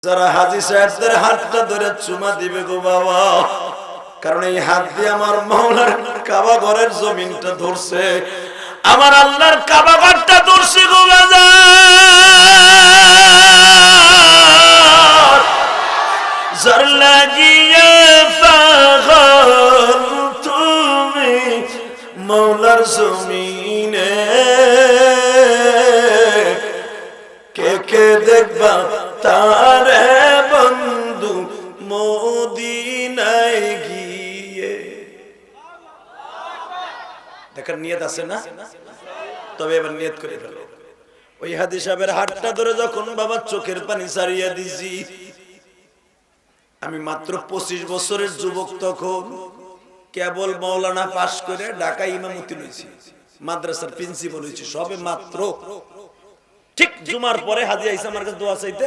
যারা হাজী সাহেবদের হাতটা ধরে চুমা দিবে গো বাবা, কারণ এই হাত দিয়ে আমার মাওলার কাবা ঘরের জমিনটা ধরছে, আমার আল্লাহর কাবা ঘরটা ধরছে গো বাবা। যার লাগিয়ে পাগল তুমি মাওলার জমিনে, কে কে দেখবা তারে বন্ধু মদিনায় গিয়ে। দেখার নিয়ত আছে না? তবে এবার নিয়ত করে ফেলো। ওই হাজী সাহেবের হাতটা ধরে যখন বাবা চোখের পানি ছাড়িয়ে দিছি, আমি মাত্র 25 বছরের যুবক, তখন কেবল মাওলানা পাশ করে ঢাকা ইমামতি হয়েছি, মাদ্রাসার প্রিন্সিপাল হয়েছি সবে মাত্র। ঠিক জুমার পরে হাজী আইসা আমার কাছে দোয়া চাইতে,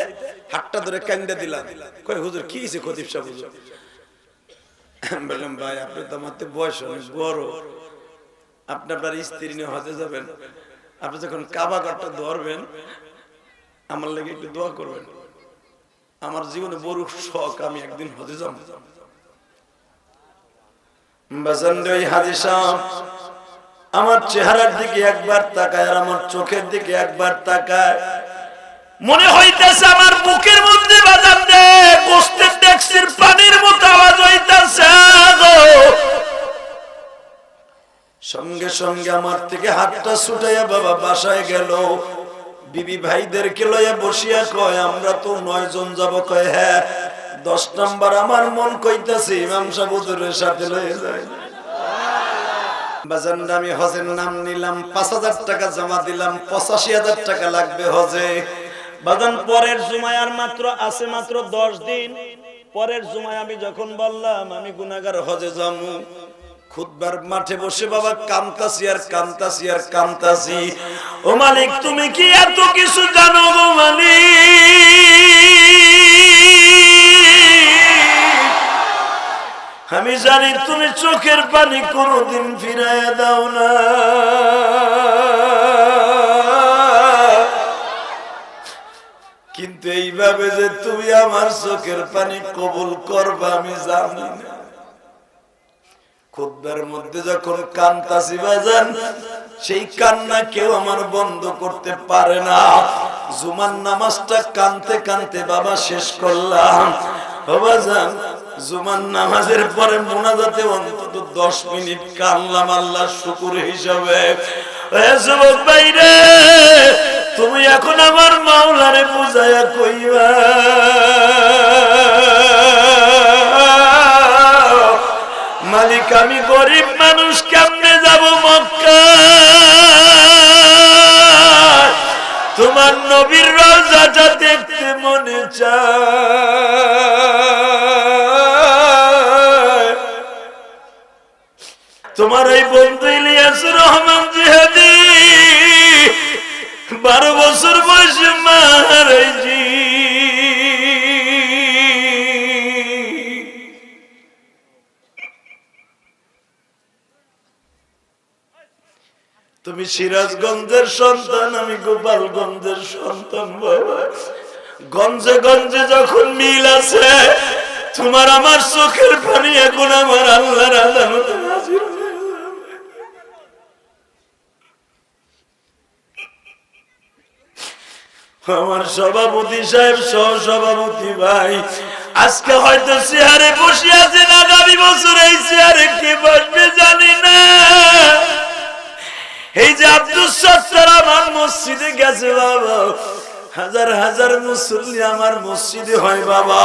হাতটা ধরে কান্দা দিলাম। কই হুজুর কি হইছে? খতিব সাহেব হুজুর। বললাম ভাই আপনি তো আমার বয়স অনেক বড়, আপনি আপনার স্ত্রী নিয়ে হজে যাবেন, আপনি যখন কাবা ঘরটা ধরবেন আমার লাগে একটু দোয়া করবেন, আমার জীবনে বড় শখ আমি একদিন হজে যাব। বাজানরে ওই হাজী সাহেব আমার চেহারার দিকে একবার তাকায় আর আমার চোখের দিকে একবার তাকায়, মনে হইতেছে আমার বুকের মধ্যে বাজান দে গোস্তের ট্যাক্সির পানির মতো আওয়াজ হইতেছে গো। সঙ্গে সঙ্গে আমার থেকে হাতটা ছুটাইয়া বাবা বাসায় গেল, বিবি ভাইদেরকে লইয়া বসিয়া কয় আমরা তো 9 জন যাব। কয় হ্যাঁ, 10 নাম্বার আমার মন কইতাছে ইমাম সাহেব হুজুরের সাথে লইয়া যায়। বাজান আমি হজের নাম নিলাম, 5000 টাকা জমা দিলাম, 85,000 টাকা লাগবে হজে। বাজান পরের জুমায় আর মাত্র আছে মাত্র 10 দিন। পরের জুমায় আমি যখন বললাম আমি গুনাহগার হজে যাবো, খুতবার মাঠে বসে বাবা কামতাছি আর কামতাছি আর কামতাছি। ও মালিক তুমি কি এত কিছু জানো গো মালিক? আমি জানি তুমি চোখের পানি কোনোদিন ফিরাইয়া দাও না, কিন্তু এইভাবে যে তুমি আমার চোখের পানি কবুল করবা আমি জানি না। খুতবার মধ্যে যখন কান্তাছি বাজান, সেই কান্না কেউ আমার বন্ধ করতে পারে না। জুমার নামাজটা কানতে কানতে বাবা শেষ করলাম। ও বাজান জুমার নামাজের পরে মুনাজাতে অন্তত 10 মিনিট কানলাম আল্লাহর শুকর হিসাবে। এ যুবক ভাইরে, তুমি এখন আমার মাওলারে বুঝায়া কইবা মালিক আমি গরিব মানুষ কেমনে যাব মক্কা? তোমার নবীর রওজাটা দেখতে মনে চায়। তোমার এই বন্ধু ইলিয়াসুর রহমান জিহাদি 12 বছর বয়সে মারাইছি। তুমি সিরাজগঞ্জের সন্তান, আমি গোপালগঞ্জের সন্তান। বাবা গঞ্জে গঞ্জে যখন মিল আছে, তোমার আমার চোখের পানি এখন আমার আল্লাহর আদালতে হাজির হয়ে যাবে। আমার সভাপতি সাহেব, সহ সভাপতি ভাই আজকে হয়তো চেয়ারে বসে আছেন, আগামী বছর এই চেয়ারে কে বসবে জানি না। এই যে আব্দুল সত্তার আমার মসজিদে গেছে বাবা, হাজার হাজার মুসল্লি আমার মসজিদে হয় বাবা,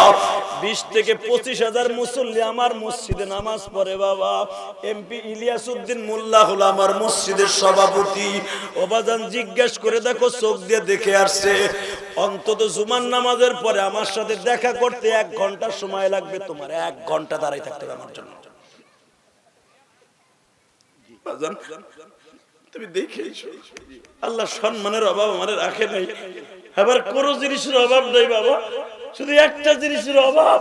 20 থেকে 25,000 মুসল্লি আমার মসজিদে নামাজ পড়ে বাবা। এমপি ইলিয়াস উদ্দিন মোল্লা হলো আমার মসজিদের সভাপতি। ও বাজান জিজ্ঞেস করে দেখো, চোখ দিয়ে দেখে আসছে, অন্তত জুমার নামাজের পরে আমার সাথে দেখা করতে 1 ঘন্টা সময় লাগবে। তোমার 1 ঘন্টা দাঁড়াই থাকতে হবে আমার জন্য। বাজান তুমি দেখে আল্লাহ সম্মানের অভাব আমার রাখে নাই, আবার কোনো জিনিসের অভাব নাই বাবা, শুধু একটা জিনিসের অভাব।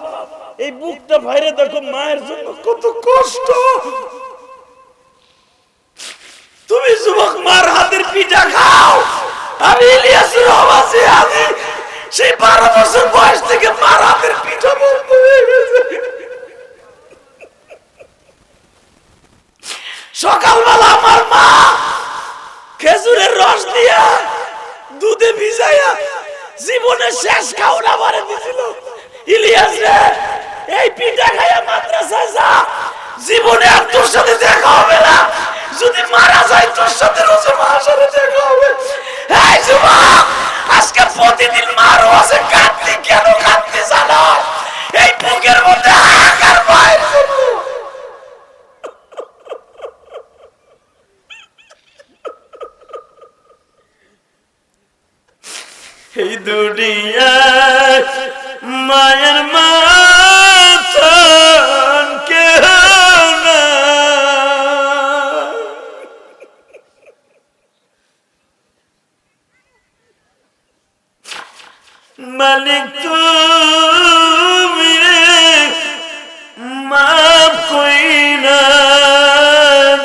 এই বুকটা ভাইরে দেখো, মায়ের জন্য কত কষ্ট। তুমি যুবক মার হাতের পিঠা খাও, আমি ইলিয়াসের অভাবে আমি সেই 12 বছর বয়স থেকে মারাদের পিঠা বন্ধ হয়ে গেছে। সকালবেলা আমার মা খেজুরের রস দিয়া দুধে ভিজাইয়া জীবনের শেষ খাওয়া বারে দিছিল। ইলিয়াস রে, এই পিঠা খাইয়া মাদ্রাসায় যা, জীবনে আর তোর সাথে দেখা হবে না, যদি মারা যায় তোর সাথে রোজে মাসারে দেখা হবে। এই যুবক, আজকে প্রতিদিন মার রোজে কাঁদতে, কেন কাঁদতে জানো? এই বুকের মধ্যে হাহাকার বাইর করবো। এই দুনিয়ায় মায়ের মতন কেহ না, মালিক তুমি মাফ কইরা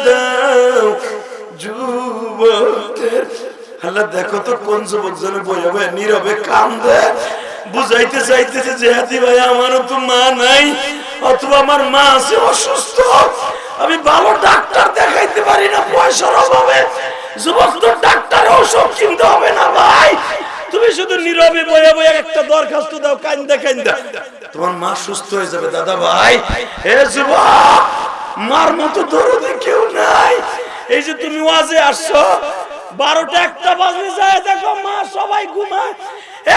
দাও যুবকদের। আল্লাহ দেখো তো কোন যুবক জনে বয়ে বয়ে নীরবে কান্দে, বুঝাইতে চাইতেছে যে হাতি ভাই আমারও তো মা নাই, অথবা আমার মা আছে অসুস্থ, আমি ভালো ডাক্তার দেখাইতে পারি না পয়সার অভাবে। যুবক তো ডাক্তার ঔষধ কিনতে হবে না ভাই, তুমি শুধু নীরবে বয়ে বয়ে একটা দরখাস্ত দাও, কান্দা কান্দা, তোমার মা সুস্থ হয়ে যাবে। দাদা ভাই, এ যুবক, মার মতো দরদি কেউ নাই। এই যে তুমি ওয়াজে আসছো, 12টা 1টা বাজে যায় দেখো মা সবাই ঘুমায়,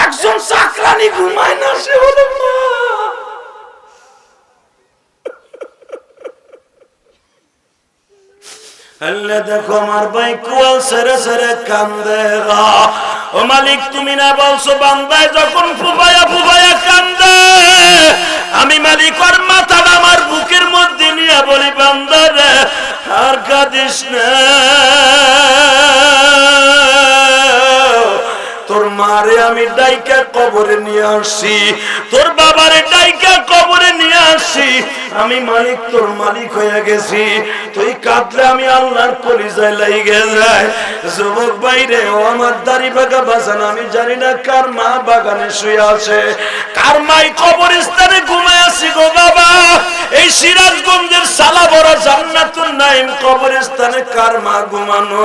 একজন চাকরানি ঘুমায় না, সে হলো মা। আল্লাহ দেখো আমার ভাই কোয়াল সেরে সেরে কান্দে। ও মালিক, তুমি না বলছো বান্দায় যখন ফুবায়া ফুবায়া কান্দে, আমি মালিক ওর মাথাটা আমার বুকের মধ্যে নিয়ে বলি, বান্দা রে আর কাঁদিস না, তোর মারে আমি ডাইকা কবরে নিয়ে আসি, তোর বাবারে ডাইকা কবরে নিয়ে আসি, আমি মালিক তোর মালিক হয়ে গেছি। তুই কাঁদলে আমি আল্লাহর কলিজায় লাইগে যায়। যুবক বাইরে, ও আমার দাড়ি বাগা বাজান, আমি জানি না কার মা বাগানে শুয়ে আছে, কার মাই কবরস্থানে ঘুমায় আছি গো বাবা। এই সিরাজগঞ্জের সালা বড় জান্নাতুল নাইম কবরস্থানে কার মা ঘুমানো,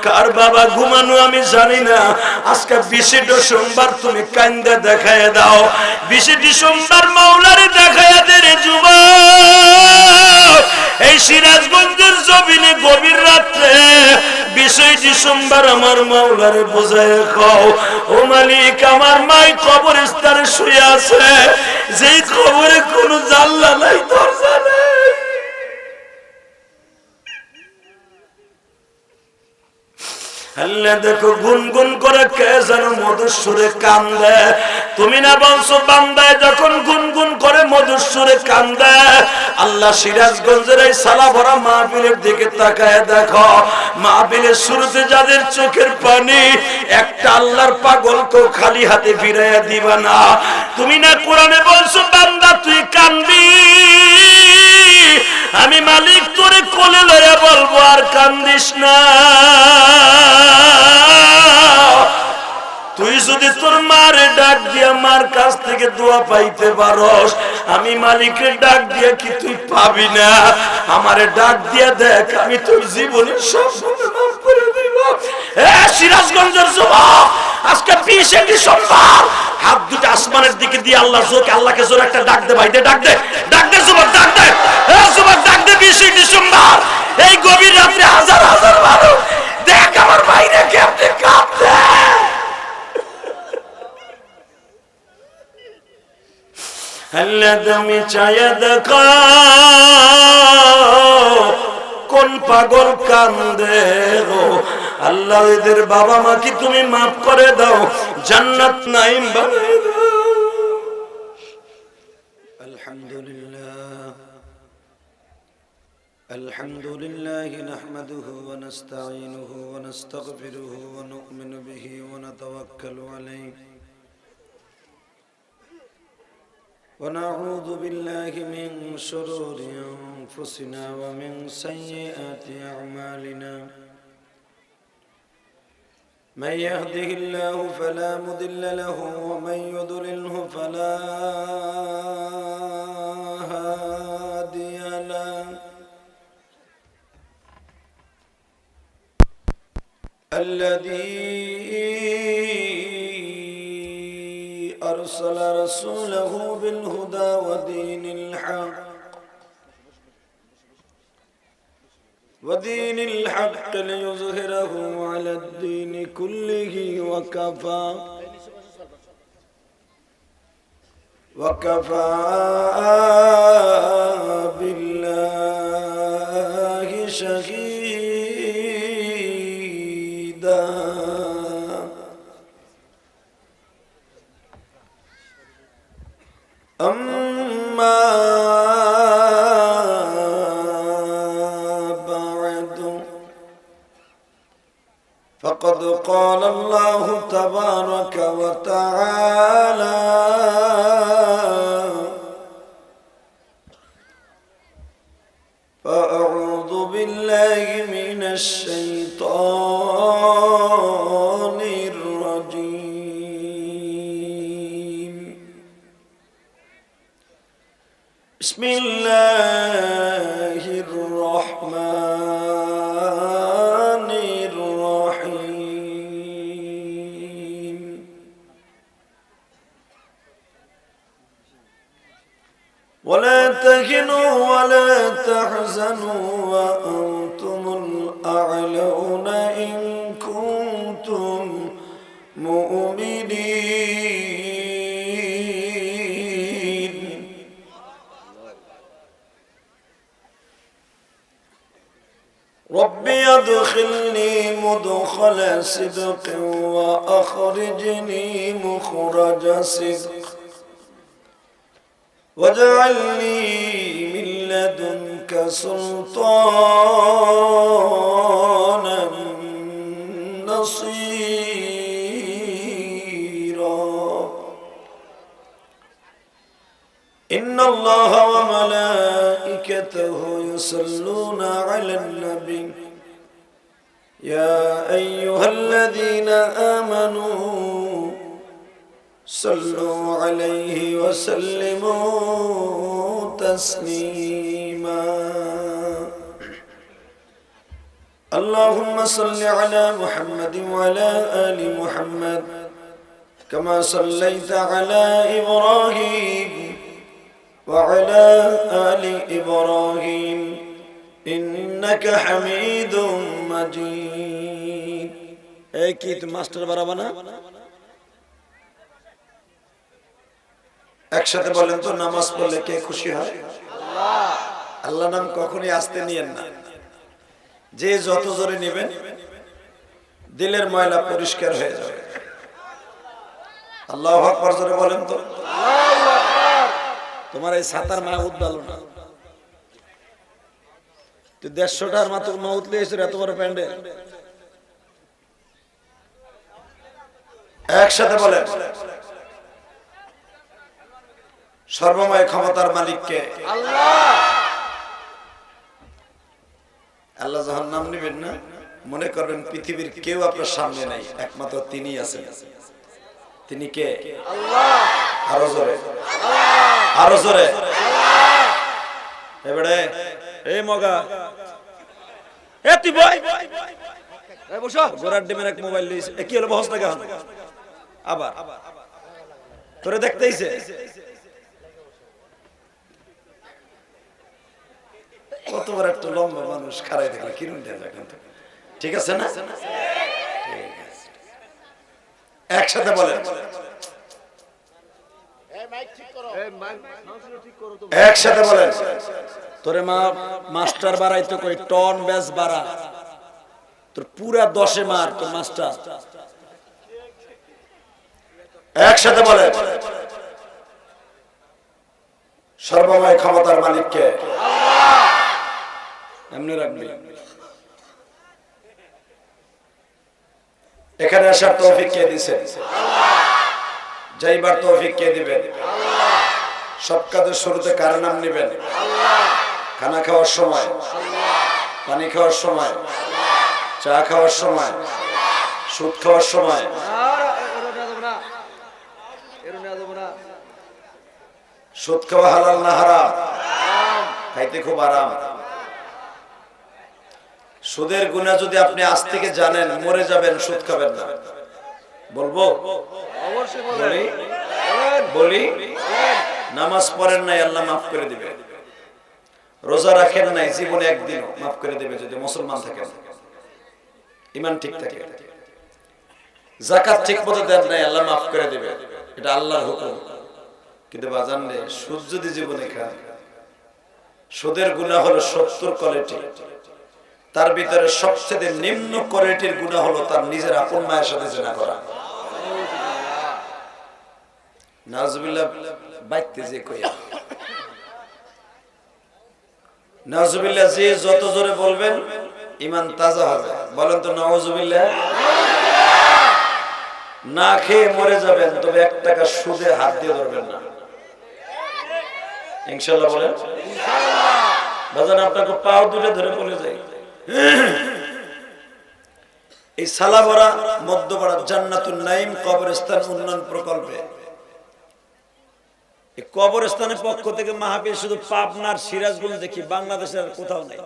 কার বাবা ঘুমানো আমি জানি না। আজকে 20 ডিসেম্বর তুমি কান্দা দেখায় দাও, 20 ডিসেম্বর মাওলারে দেখায় দে রে যুবক। এই সিরাজগঞ্জের জমিনে গভীর রাত্রে 20 ডিসেম্বর আমার মাওলারে বোঝায় খাও, ও মালিক আমার মাই কবরস্থানে শুয়ে আছে, যেই কবরে কোনো জানলা নাই, দরজা নাই। আল্লাহ দেখো গুনগুন করে কে যেন মধুর সুরে কান্দে। তুমি না বলছো বান্দায় যখন গুনগুন করে মধুর সুরে কান্দে, আল্লাহ সিরাজগঞ্জের এই সালা ভরা মাহফিলের দিকে তাকায় দেখো, মাহফিলের শুরুতে যাদের চোখের পানি, একটা আল্লাহর পাগলকেও খালি হাতে ফিরাইয়া দিবা না। তুমি না কোরআনে বলছো বান্দা তুই কানবি, আমি মালিক তোরে কোলে লইয়া বলবো আর কান্দিস না। তুই যদি তোর মারে ডাক দিয়া মার কাছ থেকে দোয়া পাইতে পারস, আমি মালিকের ডাক দিয়া কি তুই পাবি না? আমারে ডাক দিয়া দেখ, আমি তোর জীবনের সব গুনাহ মাফ করে দিব। এ সিরাজগঞ্জের যুবক, আজকে 20 ডিসেম্বর, হাত দুটো আসমানের দিকে দিয়ে আল্লাহ জোকে, আল্লাহকে জোরে একটা ডাক দে ভাই, দে ডাক দে, ডাক দে যুবক, ডাক দে, এ যুবক ডাক দে। 20 ডিসেম্বর এই গভীর রাত্রে হাজার হাজার মানুষ দেখ আমার ভাইরে কেমনে কাঁদছে। আল্লাহ তুমি চায়া দেখো কোন পাগল কান্দে গো। আল্লাহ এদের বাবা মা কি তুমি মাফ করে দাও, জান্নাত নাইম বানায় দাও। আলহামদুলিল্লাহ আলহামদুলিল্লাহি নাহমাদুহু ওয়া নাস্তাঈনুহু ওয়া নাস্তাগফিরুহু ওয়া নু'মিনু বিহি ওয়া নাতাওয়াক্কালু আলাইহি ونعوذ بالله من شرور أنفسنا ومن سيئات أعمالنا من يهده الله فلا مضل له ومن يضلله فلا هادي له الذي أرسل رسوله بالهدى ودين الحق ليظهره على الدين كله وكفى بالله شهيدا أما بعد فقد قال الله تبارك وتعالى فأعوذ بالله من الشيطان الرجيم بسم الله الرحمن الرحيم ولا تهنوا ولا تحزنوا وأنتم الأعلون إن كنتم مؤمنين ربي أدخلني مدخل صدق وأخرجني مخرج صدق واجعلني من لدنك سلطانا نصيرا إن الله وملائكته يصلون على النبي يا أيها الذين آمنوا صلوا عليه وسلموا تسليما اللهم صل على محمد وعلى آل محمد كما صليت على إبراهيم وعلى آل إبراهيم إنك حميد مجيد أكيد ماستر برابنا একসাথে বলেন তো নামাজ পড়লে কে খুশি হয় আল্লাহ আল্লাহ নাম কখনোই আস্তে নিয়েন না যে যত জোরে নেবেন দিলের ময়লা পরিষ্কার হয়ে যাবে আল্লাহু আকবার জোরে বলেন তো আল্লাহু আকবার তোমার এই সাতার মাহমুদ ভালো না তুই 150টার মাত্র মাহমুদ লিয়েছ এত বড় প্যান্ডেল একসাথে বলেন সর্বময় ক্ষমতার মালিক কে আল্লাহ আল্লাহ যখন নাম নেবেন না মনে করবেন পৃথিবীর কেউ আপনার সামনে নাই একমাত্র তিনিই আছেন তিনি কে আল্লাহ আরো জোরে আল্লাহ আরো জোরে আল্লাহ এবারে এই মগা এ তুই বই এই বসো গোরার ডিমের এক মোবাইল লইছে কি হলো বহস না কেন আবার তোরে দেখতেইছে কত বড় একটা লম্বা মানুষ খাড়াই দেখলে কিরম দেয়া যায় কিন্তু ঠিক আছে না ঠিক আছে একসাথে বলেন একসাথে বলেন তোরে মা মাস্টার বাড়াইতো কই টন ব্যাস বাড়া তোর পুরা 10-এ মার তোর মাস্টার একসাথে বলেন সর্বময় ক্ষমতার মালিক কে আল্লাহ এমনি রাখবি এখানে আসার তৌফিক কে দিবেন আল্লাহ যাইবার তৌফিক কে দিবেন আল্লাহ সব কাজের শুরুতে কার নাম নেবেন আল্লাহ খানা খাওয়ার সময় আল্লাহ পানি খাওয়ার সময় আল্লাহ চা খাওয়ার সময় সুদ খাওয়ার সময় সুদ খাওয়া হালাল না হারাম? খাইতে খুব আরাম। সুদের গুনাহ যদি আপনি আজ থেকে জানেন, মরে যাবেন, সুদ খাবেন না। বলবো? অবশ্যই বলি। নামাজ পড়েন নাই, আল্লাহ মাফ করে দিবে। রোজা রাখেন নাই, জীবনে একদিনও মাফ করে দিবে যদি মুসলমান থাকেন, ঈমান ঠিক থাকে। যাকাত ঠিক মতো দেন নাই, আল্লাহ মাফ করে দিবে, এটা আল্লাহর হুকুম। কিন্তু বাজান রে, সুদ যদি জীবনে খান, সুদের গুনাহ হলো 70 কোয়ালিটি। তার ভিতরে সবচেয়ে নিম্ন কোয়ালিটির গুনাহ হলো তার নিজের আপন মায়ের সাথে জিনা করা। নাউজুবিল্লাহ। বাইতে যে কইয়া নাউজুবিল্লাহ, যে যত জোরে বলবেন ঈমান তাজা হবে। বলেন তো নাউজুবিল্লাহ। না খেয়ে মরে যাবেন, তবে 1 টাকা সুদে হাত দিয়ে ধরবেন না, ইনশাআল্লাহ। বলেন ইনশাআল্লাহ। বাজান আপনাকে পাও দুটো ধরে বলে যাই, এই সালাবরা মধ্যপাড়া জান্নাতুন নাঈম কবরস্থান উন্নয়ন প্রকল্পে, এই কবরস্থানের পক্ষ থেকে মাহফিল শুধু পাবনার সিরাজগঞ্জ দেখি, বাংলাদেশের আর কোথাও নাই।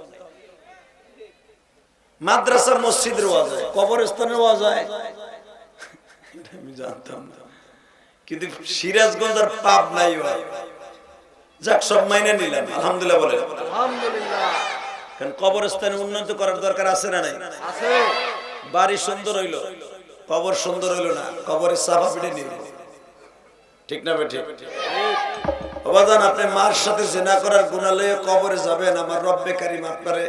মাদ্রাসা মসজিদের ওয়াজ হয়, কবরস্থানের ওয়াজ হয়, আমি জানতাম না। কিন্তু সিরাজগঞ্জ আর পাবনাই হয়। যাক, সব মাইনে নিলাম, আলহামদুলিল্লাহ। বলে আলহামদুলিল্লাহ। কারণ কবরস্থানে উন্নত করার দরকার আছে না নাই? আছে। বাড়ি সুন্দর হইলো, কবর সুন্দর হইলো না, কবরের সাফা পিটে নিল, ঠিক না বেঠিক? বাবাজান, আপনি মার সাথে জিনা করার গুনাহ লয়ে কবরে যাবেন, আমার রব্বে কারীম আপনারে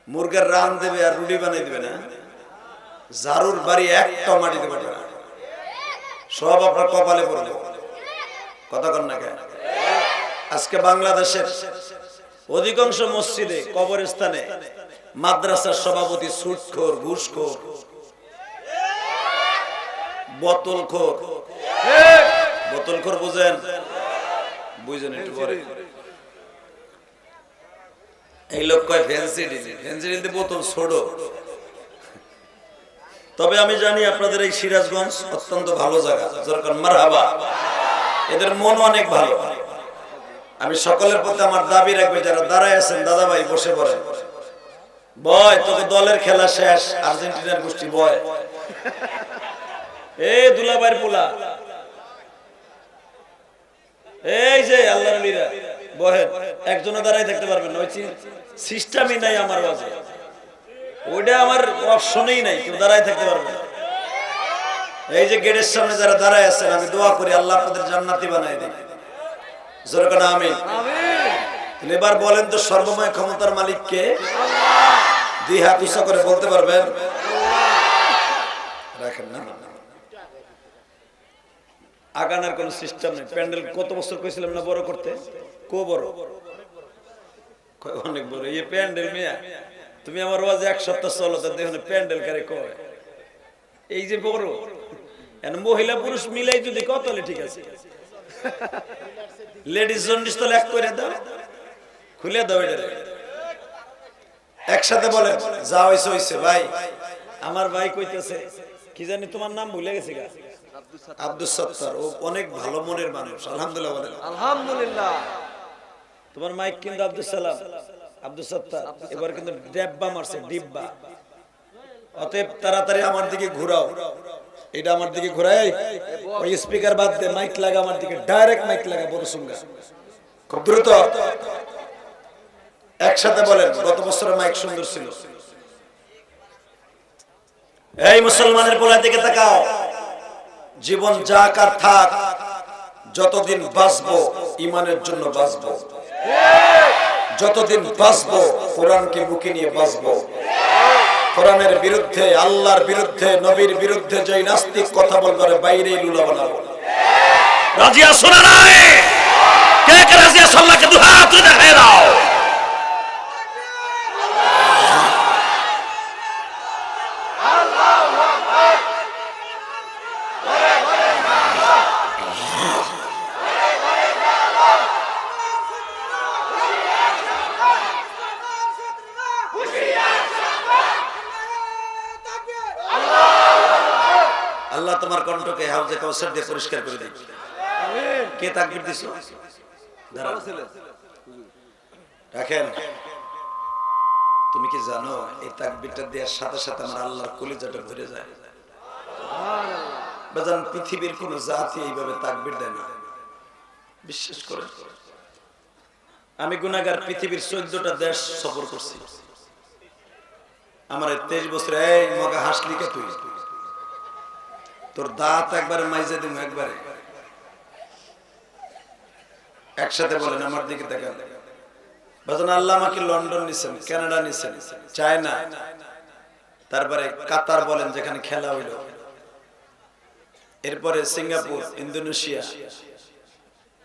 মুরগের রান দেবে আর রুটি বানাই দিবে না, ঝাড়ুর বাড়ি একটা মাটি দিতে পারবে না, সব আপনার কপালে পড়বে। কথা কন না কেন? আজকে বাংলাদেশের অধিকাংশ মসজিদে, কবরস্থানে মাদ্রাসার সভাপতি সুদখোর, ঘুষখোর, বোতলখোর। বোতলখোর বুঝেন? বুঝেন একটু পরে। এই লোক কয় ফ্যান্সি ডিল, ফ্যান্সি ডিল বোতল ছোড়ো। তবে আমি জানি আপনাদের এই সিরাজগঞ্জ অত্যন্ত ভালো জায়গা, যেরকম মারহাবা, এদের মন অনেক ভালো। আমি সকলের প্রতি আমার দাবি রাখবো, যারা দাঁড়ায় আছেন দাদা ভাই বসে পড়েন। বয়, তোকে দলের খেলা শেষ, আর্জেন্টিনার গোষ্ঠী বয়। এই দুলাভাইয়ের পোলা, এই যে আল্লাহর ওলিরা বহেন, একজনও দাঁড়ায় থাকতে পারবেন না, ওই সিস্টেমই নাই আমার বাজে, ওইটা আমার অপশনেই নাই, কেউ দাঁড়ায় থাকতে পারবে না। এই যে গেটের সামনে যারা দাঁড়ায় আছেন, আমি দোয়া করি আল্লাহ আপনাদের জান্নাতি বানায় দেন। জোরে করে আমিন। এবার বলেন তো, সর্বময় ক্ষমতার মালিক কে? দুই হাত উঁচা করে বলতে পারবেন? রাখেন না, আগানোর কোন সিস্টেম নেই। প্যান্ডেল কত বছর কইছিলাম না বড় করতে? কো বড়? অনেক বড়। এই প্যান্ডেল মিয়া, তুমি আমার ওয়াজে 1 সপ্তাহ চলো, তো দেখুন প্যান্ডেল কারে কয়। এই যে বড়, মহিলা পুরুষ মিলাই যদি কত হলে ঠিক আছে। লেডিস জন্ডিস তো এক করে দাও, খুলে দাও এটা। একসাথে বলেন, যা হইছে হইছে। ভাই, আমার ভাই কইতেছে কি জানি তোমার নাম ভুলে গেছে গা, আব্দুল সত্তার। ও অনেক ভালো মনের মানুষ, আলহামদুলিল্লাহ বলেন আলহামদুলিল্লাহ। তোমার মাইক কিন্তু আব্দুল সালাম, আব্দুল সত্তার এবার কিন্তু ডেব্বা মারছে, ডিব্বা। অতএব তাড়াতাড়ি আমার দিকে ঘুরাও, এটা আমার দিকে ঘুরাই। ওই স্পিকার বাদ দে, মাইক লাগা আমার দিকে, ডাইরেক্ট মাইক লাগা, বড় সুঙ্গা, খুব দ্রুত। একসাথে বলেন, গত বছরের মাইক সুন্দর ছিল। এই মুসলমানের পোলা দিকে তাকাও। জীবন যাক আর থাক, যতদিন বাঁচবো ঈমানের জন্য বাঁচবো, যতদিন বাঁচবো কোরআনকে বুকে নিয়ে বাঁচবো। কোরআনের বিরুদ্ধে, আল্লাহর বিরুদ্ধে, নবীর বিরুদ্ধে যে নাস্তিক কথা বলবে, বাইরেই লুলা বানাবো। রাজি আছো না নাই? কে কে রাজি আছো? আল্লাহকে দুই হাত তুলে দেখায় দাও। তোমার কণ্ঠকে হাউজে কাউসার দিয়ে পরিষ্কার করে দিই। আমিন। কে তাকবীর দিছো? ভালো ছেলে। রাখেন। তুমি কি জানো এই তাকবীরটা দেওয়ার সাথে সাথে আমার আল্লাহর কলিজাটা ভরে যায়। বাজান পৃথিবীর কোন জাতি এইভাবে তাকবীর দেয় না, বিশ্বাস করে। আমি গুনাহগার, পৃথিবীর 14টা দেশ সফর করছি। আমার 23 বছর। এই মগা হাসলি কে তুই? তোর দাঁত একবারে মাইজে দিম একবারে। একসাথে বলেন, আমার দিকে তাকান। বাজান আল্লাহ আমাকে লন্ডন নিছেন, কানাডা নিছেন, চায়না, তারপরে কাতার বলেন যেখানে খেলা হইল, এরপরে সিঙ্গাপুর, ইন্দোনেশিয়া,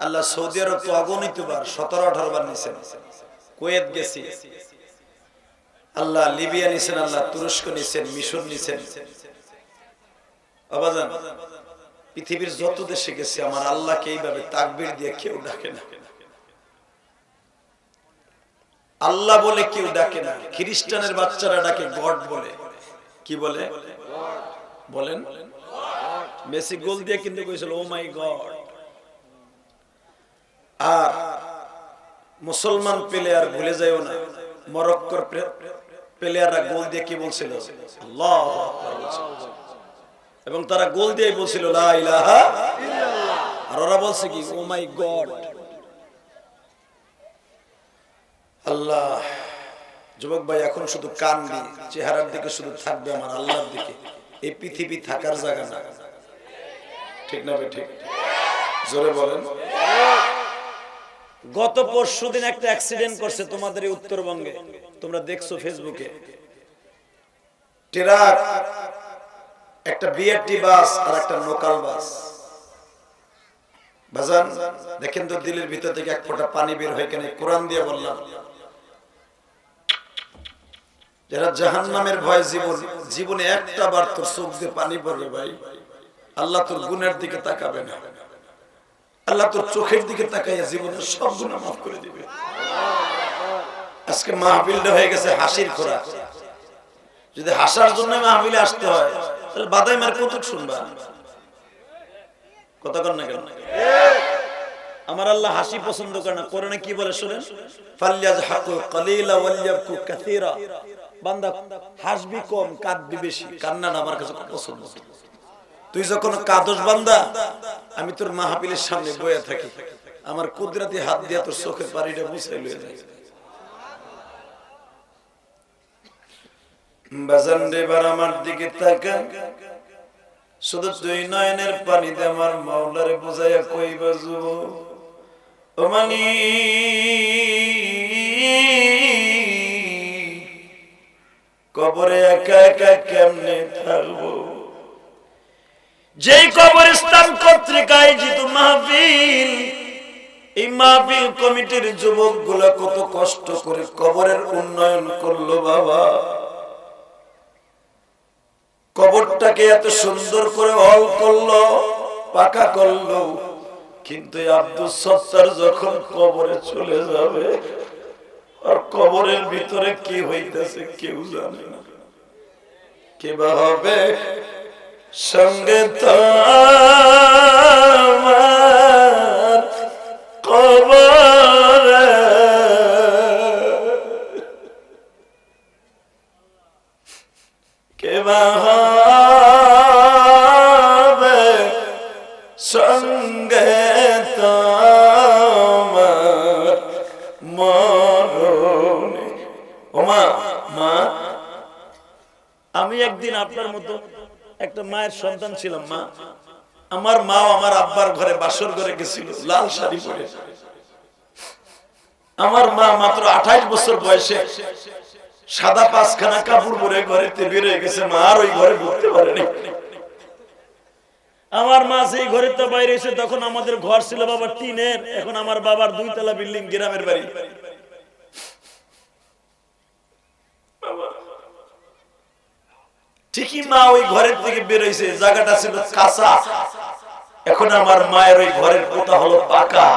আল্লাহ সৌদি আরব তো অগণিত বার 17-18 বার নিছেন, কুয়েত গেছি আল্লাহ, লিবিয়া নিছেন আল্লাহ, তুরস্ক নিছেন, মিশর নিছেন। আবাজান পৃথিবীর যত দেশে গেছে আমার আল্লাহকে এইভাবে তাকবীর দিয়ে কেউ ডাকে না, আল্লাহ বলে কেউ ডাকে না। খ্রিস্টানের বাচ্চারা ডাকে গড বলে। কি বলে বলেন? মেসি গোল দিয়ে কিন্তু কইছিল ও মাই গড। আর মুসলমান প্লেয়ার ভুলে যায়ও না, মরক্কোর প্লেয়াররা গোল দিয়ে কি বলছিল? আল্লাহু আকবার বলছিল। এবং তারা গোল দিয়ে বলছিল লা ইলাহা ইল্লাল্লাহ। আর ওরা বলছে কি? ও মাই গড। আল্লাহ, যুবক ভাই এখন শুধু কান দি, চেহারার দিকে শুধু থাকবে আমার আল্লাহর দিকে। এই পৃথিবী থাকার জায়গা না, ঠিক না ভাই? ঠিক, জোরে বলেন। গত পরশুদিন একটা অ্যাক্সিডেন্ট করছে তোমাদের এই উত্তরবঙ্গে, তোমরা দেখছো ফেসবুকে। ট্রাক, একটা বিআরটি বাস আর একটা লোকাল বাস। বাজান দেখেন তো, দিলের ভিতর থেকে এক ফোঁটা পানি বের হয় কেন? কোরআন দিয়ে বললাম, যারা জাহান্নামের ভয় জীবনে একটা বার তোর চোখ দিয়ে পানি পড়বে ভাই, আল্লাহ তোর গুনার দিকে তাকাবে না, আল্লাহ তোর চোখের দিকে তাকাইয়া জীবনের সব গুনাহ মাফ করে দিবে। আজকে মাহফিলটা হয়ে গেছে হাসির খোরাক। যদি হাসার জন্য মাহফিলে আসতে হয় তাহলে বাদাই মার কতক শুনবা? কথা কর না কেন? আমার আল্লাহ হাসি পছন্দ করে না। কোরআনে কি বলে শুনেন? ফালইয়াজহাকু কালিলা ওয়ালইয়াবকু কাসীরা। বান্দা হাসবি কম, কাঁদবি বেশি। কান্নাটা আমার কাছে খুব পছন্দ। তুই যখন কাঁদস বান্দা, আমি তোর মাহফিলের সামনে বইয়া থাকি, আমার কুদরতি হাত দিয়ে তোর চোখের পানিটা মুছাই লয়ে যায়। বাজান রে বার আমার দিকে তাকা, শুধু দুই নয়নের পানি দিয়ে আমার মাওলারে বুঝাইয়া কইবা যুবক, ও মানি কবরে একা একা কেমনে থাকবো? যেই কবরস্থান কর্তৃক আয়োজিত মাহফিল, এই মাহফিল কমিটির যুবক গুলা কত কষ্ট করে কবরের উন্নয়ন করলো বাবা। কবরটাকে এত সুন্দর করে হল করলো, পাকা করলো, কিন্তু আব্দুল সত্তার যখন কবরে চলে যাবে, আর কবরের ভিতরে কি হইতেছে কেউ জানে না। কে বা হবে সঙ্গে তোমার কবরে? কে বা হবে সঙ্গে তোমার মরণে? ও মা, মা, আমি একদিন আপনার মতো একটা মায়ের সন্তান ছিলাম। মা, আমার মা আমার আব্বার ঘরে বাসর ঘরে গেছিল লাল শাড়ি পরে। আমার মা মাত্র 28 বছর বয়সে সাদা 5খানা কাপড় পরে ঘরেতে বের হয়ে গেছে। মা আর ওই ঘরে ঢুকতে পারেনি। আমার মা সেই ঘরের তো বাইরে এসে, তখন আমাদের ঘর ছিল বাবা টিনের, এখন আমার বাবার 2 তলা বিল্ডিং, গ্রামের বাড়ি। ঠিকই মা ওই ঘরের থেকে বের হয়েছে, জায়গাটা ছিল কাঁচা। এখন আমার মায়ের ওই ঘরের পোতা হলো পাকা,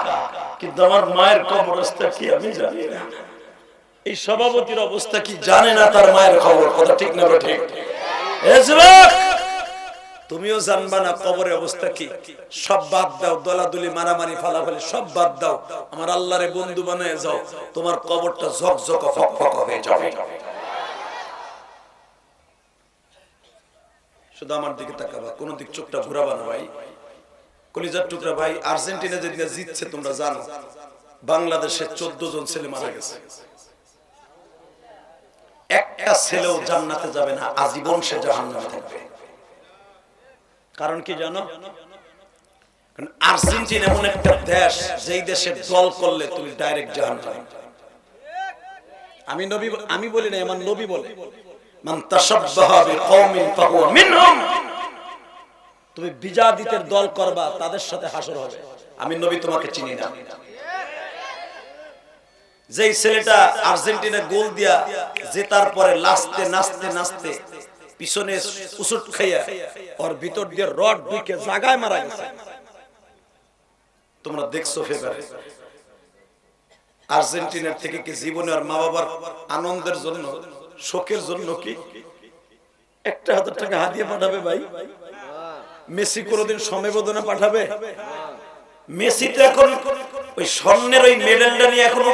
কিন্তু আমার মায়ের কবরস্থা কি আমি জানি না। এই সভাপতির অবস্থা কি জানে না তার মায়ের খবর। কথা ঠিক না ঠিক? তুমিও জানবা না কবরের অবস্থা কি। সব বাদ দাও, দলাদলি মারামারি ফালাফালি সব বাদ দাও, আমার আল্লাহরে বন্ধু বানায় যাও, তোমার কবরটা ঝকঝক ফকফক হয়ে যাবে। শুধু আমার দিকে তাকাবা, কোন দিক চোখটা ঘুরাবা না ভাই। কলিজার টুকরা ভাই, আর্জেন্টিনা যেদিকে জিতছে তোমরা জানো, বাংলাদেশে 14 জন ছেলে মারা গেছে। একটা ছেলেও জান্নাতে যাবে না, আজীবন সে জাহান্নামে থাকবে। কারণ কি জানো? আর্জেন্টিনা এমন একটা দেশ, যেই দেশের দল করলে তুমি ডাইরেক্ট জাহান্নামে। আমি বলি না, আমার নবী বলে, মান তাশাব্বাহা বিকওমিন ফাহুয়া মিনহুম। তুমি বিজাদিতের দল করবা, তাদের সাথে হাসর হবে। আমি নবী তোমাকে চিনি না। যেই ছেলেটা আর্জেন্টিনা গোল দিয়া জেতার পরে লাস্টে নাচতে নাচতে পিছনে উসুট খাইয়া ওর ভিতর দিয়ে রড ঢুকে জায়গায় মারা গেছে, তোমরা দেখছো ফেভারে। আর্জেন্টিনার থেকে কি জীবনে আর মা বাবার আনন্দের জন্য, শোকের জন্য কি 1000 টাকা হাদিয়া পাঠাবে ভাই? মেসি কোনদিন সমবেদনা পাঠাবে? মেসি তো এখন ওই স্বর্ণের ওই মেডেলটা নিয়ে এখনো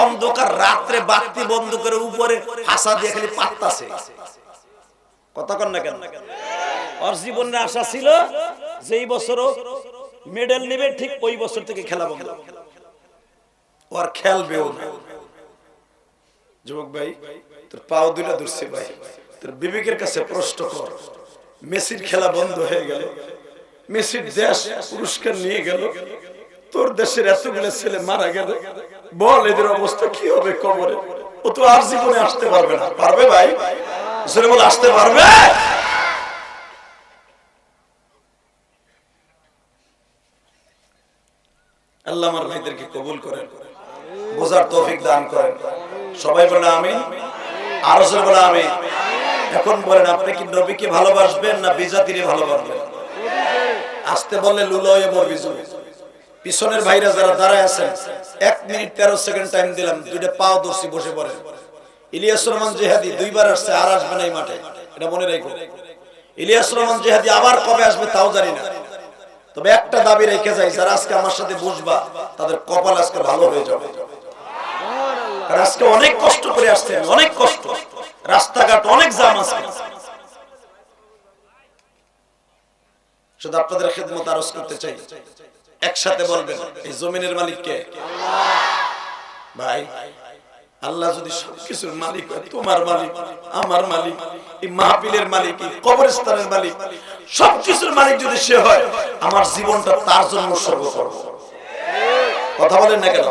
অন্ধকার রাত্রে বাতি বন্ধ করে উপরে ফাঁসা দিয়ে খালি পাত্তাছে। কথা কন না কেন? ওর জীবনের আশা ছিল যেই বছরও মেডেল নেবে, ঠিক ওই বছর থেকে খেলা বন্ধ, ওর খেলবেও না। যুবক ভাই, তোর পাও দুইটা ধরছে ভাই, তোর বিবেকের কাছে প্রশ্ন কর। মেসির খেলা বন্ধ হয়ে গেল, মেসির দেশ পুরস্কার নিয়ে গেল, তোর দেশের এতগুলো ছেলে মারা গেল, বল এদের অবস্থা কি হবে কবরে? ও তো আর জীবনে আসতে পারবে না। পারবে ভাই? জোরে বল, আসতে পারবে? আল্লাহ আমার ভাইদেরকে কবুল করেন, বোঝার তৌফিক দান করেন। সবাই বলে আমিন, আরো জোরে বলে আমিন। এখন বলেন, আপনি কি নবীকে ভালোবাসবেন না বিজাতিরে ভালোবাসবেন? আসতে বললে লুলয়ে মরবি। পিছনের ভাইরা যারা দাঁড়ায় আছেন, 1 মিনিট 13 সেকেন্ড টাইম দিলাম, দুইটা পাও দর্শি বসে পড়েন। ইলিয়াস রহমান জিহাদি 2 বার আসছে, আর আসবে না এই মাঠে, এটা মনে রাখো। ইলিয়াস রহমান জিহাদি আবার কবে আসবে তাও জানি না, তবে একটা দাবি রেখে যাই, যারা আজকে আমার সাথে বসবা তাদের কপাল আজকে ভালো হয়ে যাবে। কারণ আজকে অনেক কষ্ট করে আসছেন, অনেক কষ্ট, রাস্তাঘাট অনেক জ্যাম আছে। শুধু আপনাদের খিদমত আরজ করতে চাই, একসাথে বলবেন, এই জমিনের মালিক কে? ভাই, আল্লাহ যদি সবকিছুর মালিক হয়, তোমার মালিক, আমার মালিক, এই মাহফিলের মালিক, এই কবরস্থানের মালিক, সবকিছুর মালিক যদি সে হয়, আমার জীবনটা তার জন্য উৎসর্গ করব। কথা বলেন না কেন?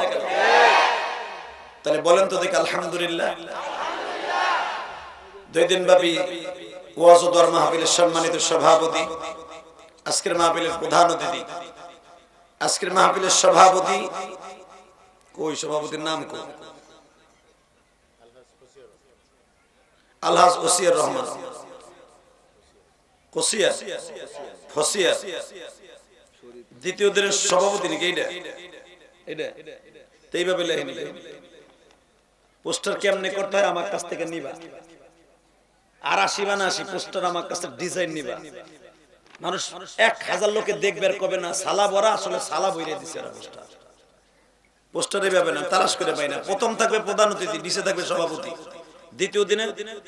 তাহলে বলেন তো দেখি আলহামদুলিল্লাহ। 2 দিন ব্যাপী ওয়াজ ও দোয়ার মাহফিলের সম্মানিত সভাপতি, আজকের মাহফিলের প্রধান অতিথি, আজকের মাহফিলের সভাপতি, কই সভাপতির নাম কই? আলহাজ ওসিয়ার রহমান, কোসিয়া ফসিয়া, দ্বিতীয় দিনের সভাপতি নাকি এইটা? এইটা তো এইভাবে লেখেন। পোস্টার কেমনে করতে হয় আমার কাছ থেকে নিবা, আর 80 বা 80 পোস্টার আমার কাছে ডিজাইন নিবা। মানুষ 1000 লোকে দেখবে আর কবে না সালা বড়া, আসলে সালা বইরে দিছে আর পোস্টার। পোস্টার এইভাবে না, তালাশ করে পাই না। প্রথম থাকবে প্রধান অতিথি, নিচে থাকবে সভাপতি। দ্বিতীয় দিনে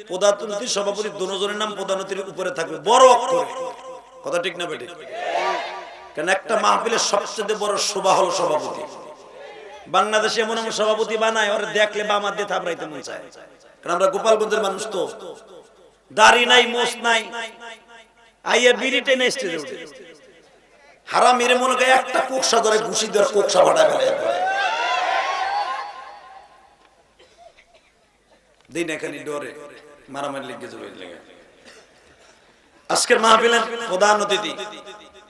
প্রধান অতিথি সভাপতি দুজনের নাম প্রধান অতিথির উপরে থাকবে বড় অক্ষরে। কথা ঠিক না বেঠিক? কারণ একটা মাহফিলের সবচেয়ে বড় শোভা হলো সভাপতি। বাংলাদেশে এমন এমন সভাপতি বানায়, ওরা দেখলে বামার দিয়ে থাপড়াইতে মন চায়। কারণ আমরা গোপালগঞ্জের মানুষ তো, দাড়ি নাই, মোছ নাই, আইয়া বিড়ি টেনে স্টেজে উঠে হারাম মেরে মনে করে একটা কোকসা ধরে ঘুষি ধরে কোকসা ভাড়া ফেলে দিন এখানে ডরে মারামারি লেগে যাবে। আজকের মাহফিলের প্রধান অতিথি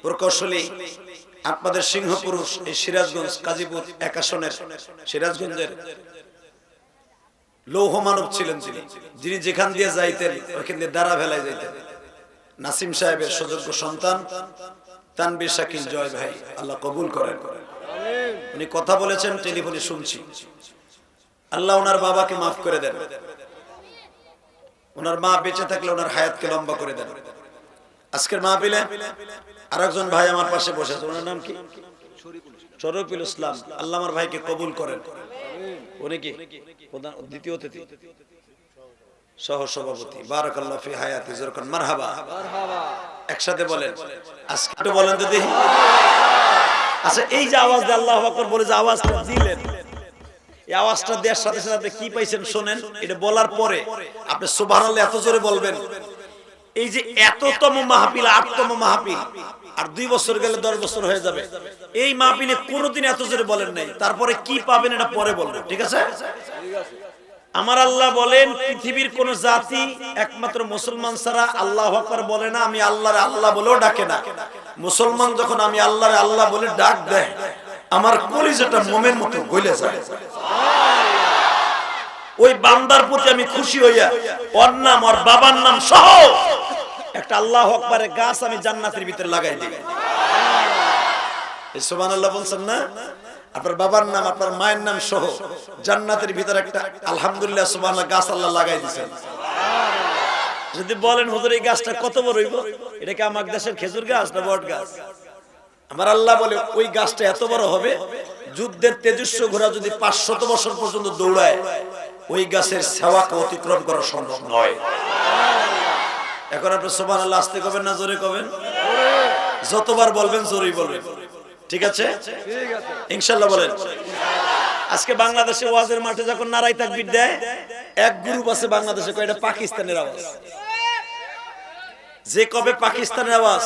প্রকৌশলী, আপনাদের সিংহ পুরুষ, এই সিরাজগঞ্জ কাজীপুর 1 আসনের সিরাজগঞ্জের লৌহ মানব ছিলেন তিনি, যিনি যেখান দিয়ে যাইতেন ওখান দিয়ে দাঁড়া ভেলায় যাইতেন। নাসিম সাহেবের সুযোগ্য সন্তান তানবীর শাকিল জয় ভাই, আল্লাহ কবুল করেন। উনি কথা বলেছেন, টেলিফোনে শুনছি। আল্লাহ ওনার বাবাকে মাফ করে দেন, ওনার মা বেঁচে থাকলে ওনার হায়াতকে লম্বা করে দেন। আজকের মাহফিলে আরেকজন ভাই আমার পাশে বসে আছে, ওনার নাম কি? শরীফুল ইসলাম। আল্লাহ আমার ভাইকে কবুল করেন। উনি কি প্রধান দ্বিতীয় অতিথি, সহ সভাপতি। বারাকাল্লাহু ফি হায়াতি, জোরকান মারহাবা। একসাথে বলেন আজকে একটু বলেন তো দেখি। আচ্ছা, এই যে আওয়াজ দিয়ে আল্লাহু আকবার বলে যে আওয়াজটা দিলেন, এই আওয়াজটা দেওয়ার সাথে সাথে আপনি কি পাইছেন শোনেন। এটা বলার পরে আপনি সুবহানাল্লাহ এত জোরে বলবেন। এই যে এততম মাহফিল, 8তম মাহফিল, আর 2 বছর গেলে 10 বছর হয়ে যাবে। এই মাহফিলে কোনোদিন এত জোরে বলেন নাই। তারপরে কি পাবেন এটা পরে বলবেন, ঠিক আছে? আমার আল্লাহ বলেন, পৃথিবীর কোন জাতি একমাত্র মুসলমান ছাড়া আল্লাহু আকবার বলে না, আমি আল্লাহরে আল্লাহ বলেও ডাকে না। মুসলমান যখন আমি আল্লাহরে আল্লাহ বলে ডাক দেয়, আমার কলিজাটা মোমের মতো গলে যায়। ওই বান্দার প্রতি আমি খুশি হইয়া ওর নাম, ওর বাবার নাম সহ একটা আল্লাহু আকবারের গাছ আমি জান্নাতের ভিতরে লাগাই দিই। সুবহানাল্লাহ বলছেন না? আপনার বাবার নাম, আপনার মায়ের নাম সহ জান্নাতের ভিতরে একটা আলহামদুলিল্লাহ সুবহানাল্লাহ গাছ আল্লাহ লাগাই দিয়েছেন। যদি বলেন হুজুর এই গাছটা কত বড় হইব, এটা কি আমার দেশের খেজুর গাছ না বট গাছ? আমার আল্লাহ বলে ওই গাছটা এত বড় হবে, যুদ্ধের তেজস্ব ঘোড়া যদি 500 বছর পর্যন্ত দৌড়ায়, ওই গাছের ছায়াকে অতিক্রম করা সম্ভব নয়। এখন আপনি সুবহানাল্লাহ আস্তে কবেন না জোরে কবেন? যতবার বলবেন জোরেই বলবেন, ঠিক আছে? ইনশাআল্লাহ বলেন। আজকে বাংলাদেশে ওয়াজের মাঠে যখন নারাই তাকবীর দেয়, এক গ্রুপ আছে বাংলাদেশে কয় এটা পাকিস্তানের আওয়াজ। যে কবে পাকিস্তানের আওয়াজ,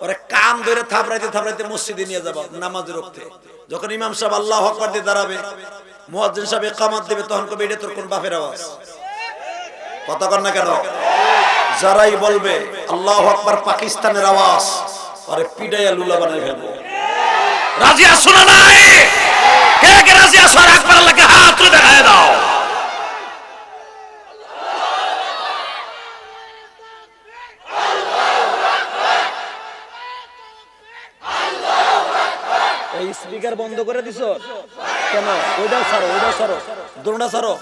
ওরে কান ধরে থাপড়াইতে থাপড়াইতে মসজিদে নিয়ে যাবা নামাজের ওয়াক্তে। যখন ইমাম সাহেব আল্লাহু আকবার দিয়ে দাঁড়াবে, মুয়াজ্জিন সাহেব ইকামত দেবে, তখন কবে এটা তোর কোন বাপের আওয়াজ? কথা কর না কেন? যারাই বলবে আল্লাহু আকবার পাকিস্তানের আওয়াজ, আরে পিডাইয়া লুলা বানাই ফেলবো। রাজি আছো না নাই? কে কে রাজি আছো? আর আকবার আল্লাহকে হাত তুলে দেখায় দাও। এই স্পিকার বন্ধ করে দিছো কেন? ওইটাও ছাড়ো, ওইটাও ছাড়ো, দোনটা ছাড়ো।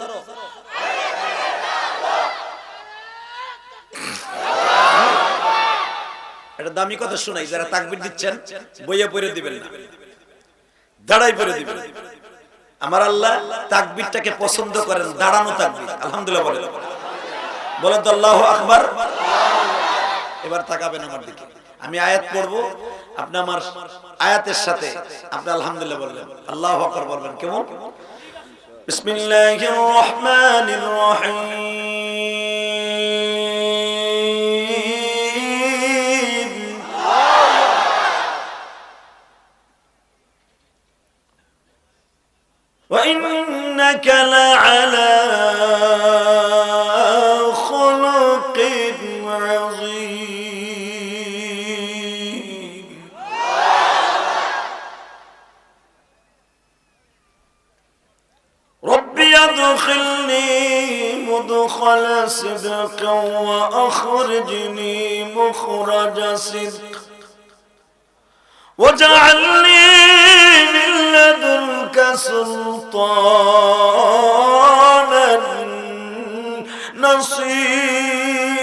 এটা দামি কথা শোনাই, যারা তাকবীর দিচ্ছেন বইয়ে পড়ে দিবেন না, দাঁড়াই পড়ে দিবেন। আমার আল্লাহ তাকবীরটাকে পছন্দ করেন, দাঁড়ানো তাকবীর। আলহামদুলিল্লাহ বলেন, বলেন তো আল্লাহু আকবার। এবার তাকাবেন আমার দিকে, আমি আয়াত পড়ব, আপনি আমার আয়াতের সাথে আপনি আলহামদুলিল্লাহ বলবেন, আল্লাহু আকবার বলবেন। কেমন? বিসমিল্লাহির রহমানির রহিম। ওয়া ইন্নাকা লাআলা খুলুকিন আযীম। রব্বি আদখিলনি মুদখালা সিদকিন ওয়া আখরিজনি মুখরাজা সিদক ওয়াজআলনি মিন লাদুনকা সুলতানান নাসীরা।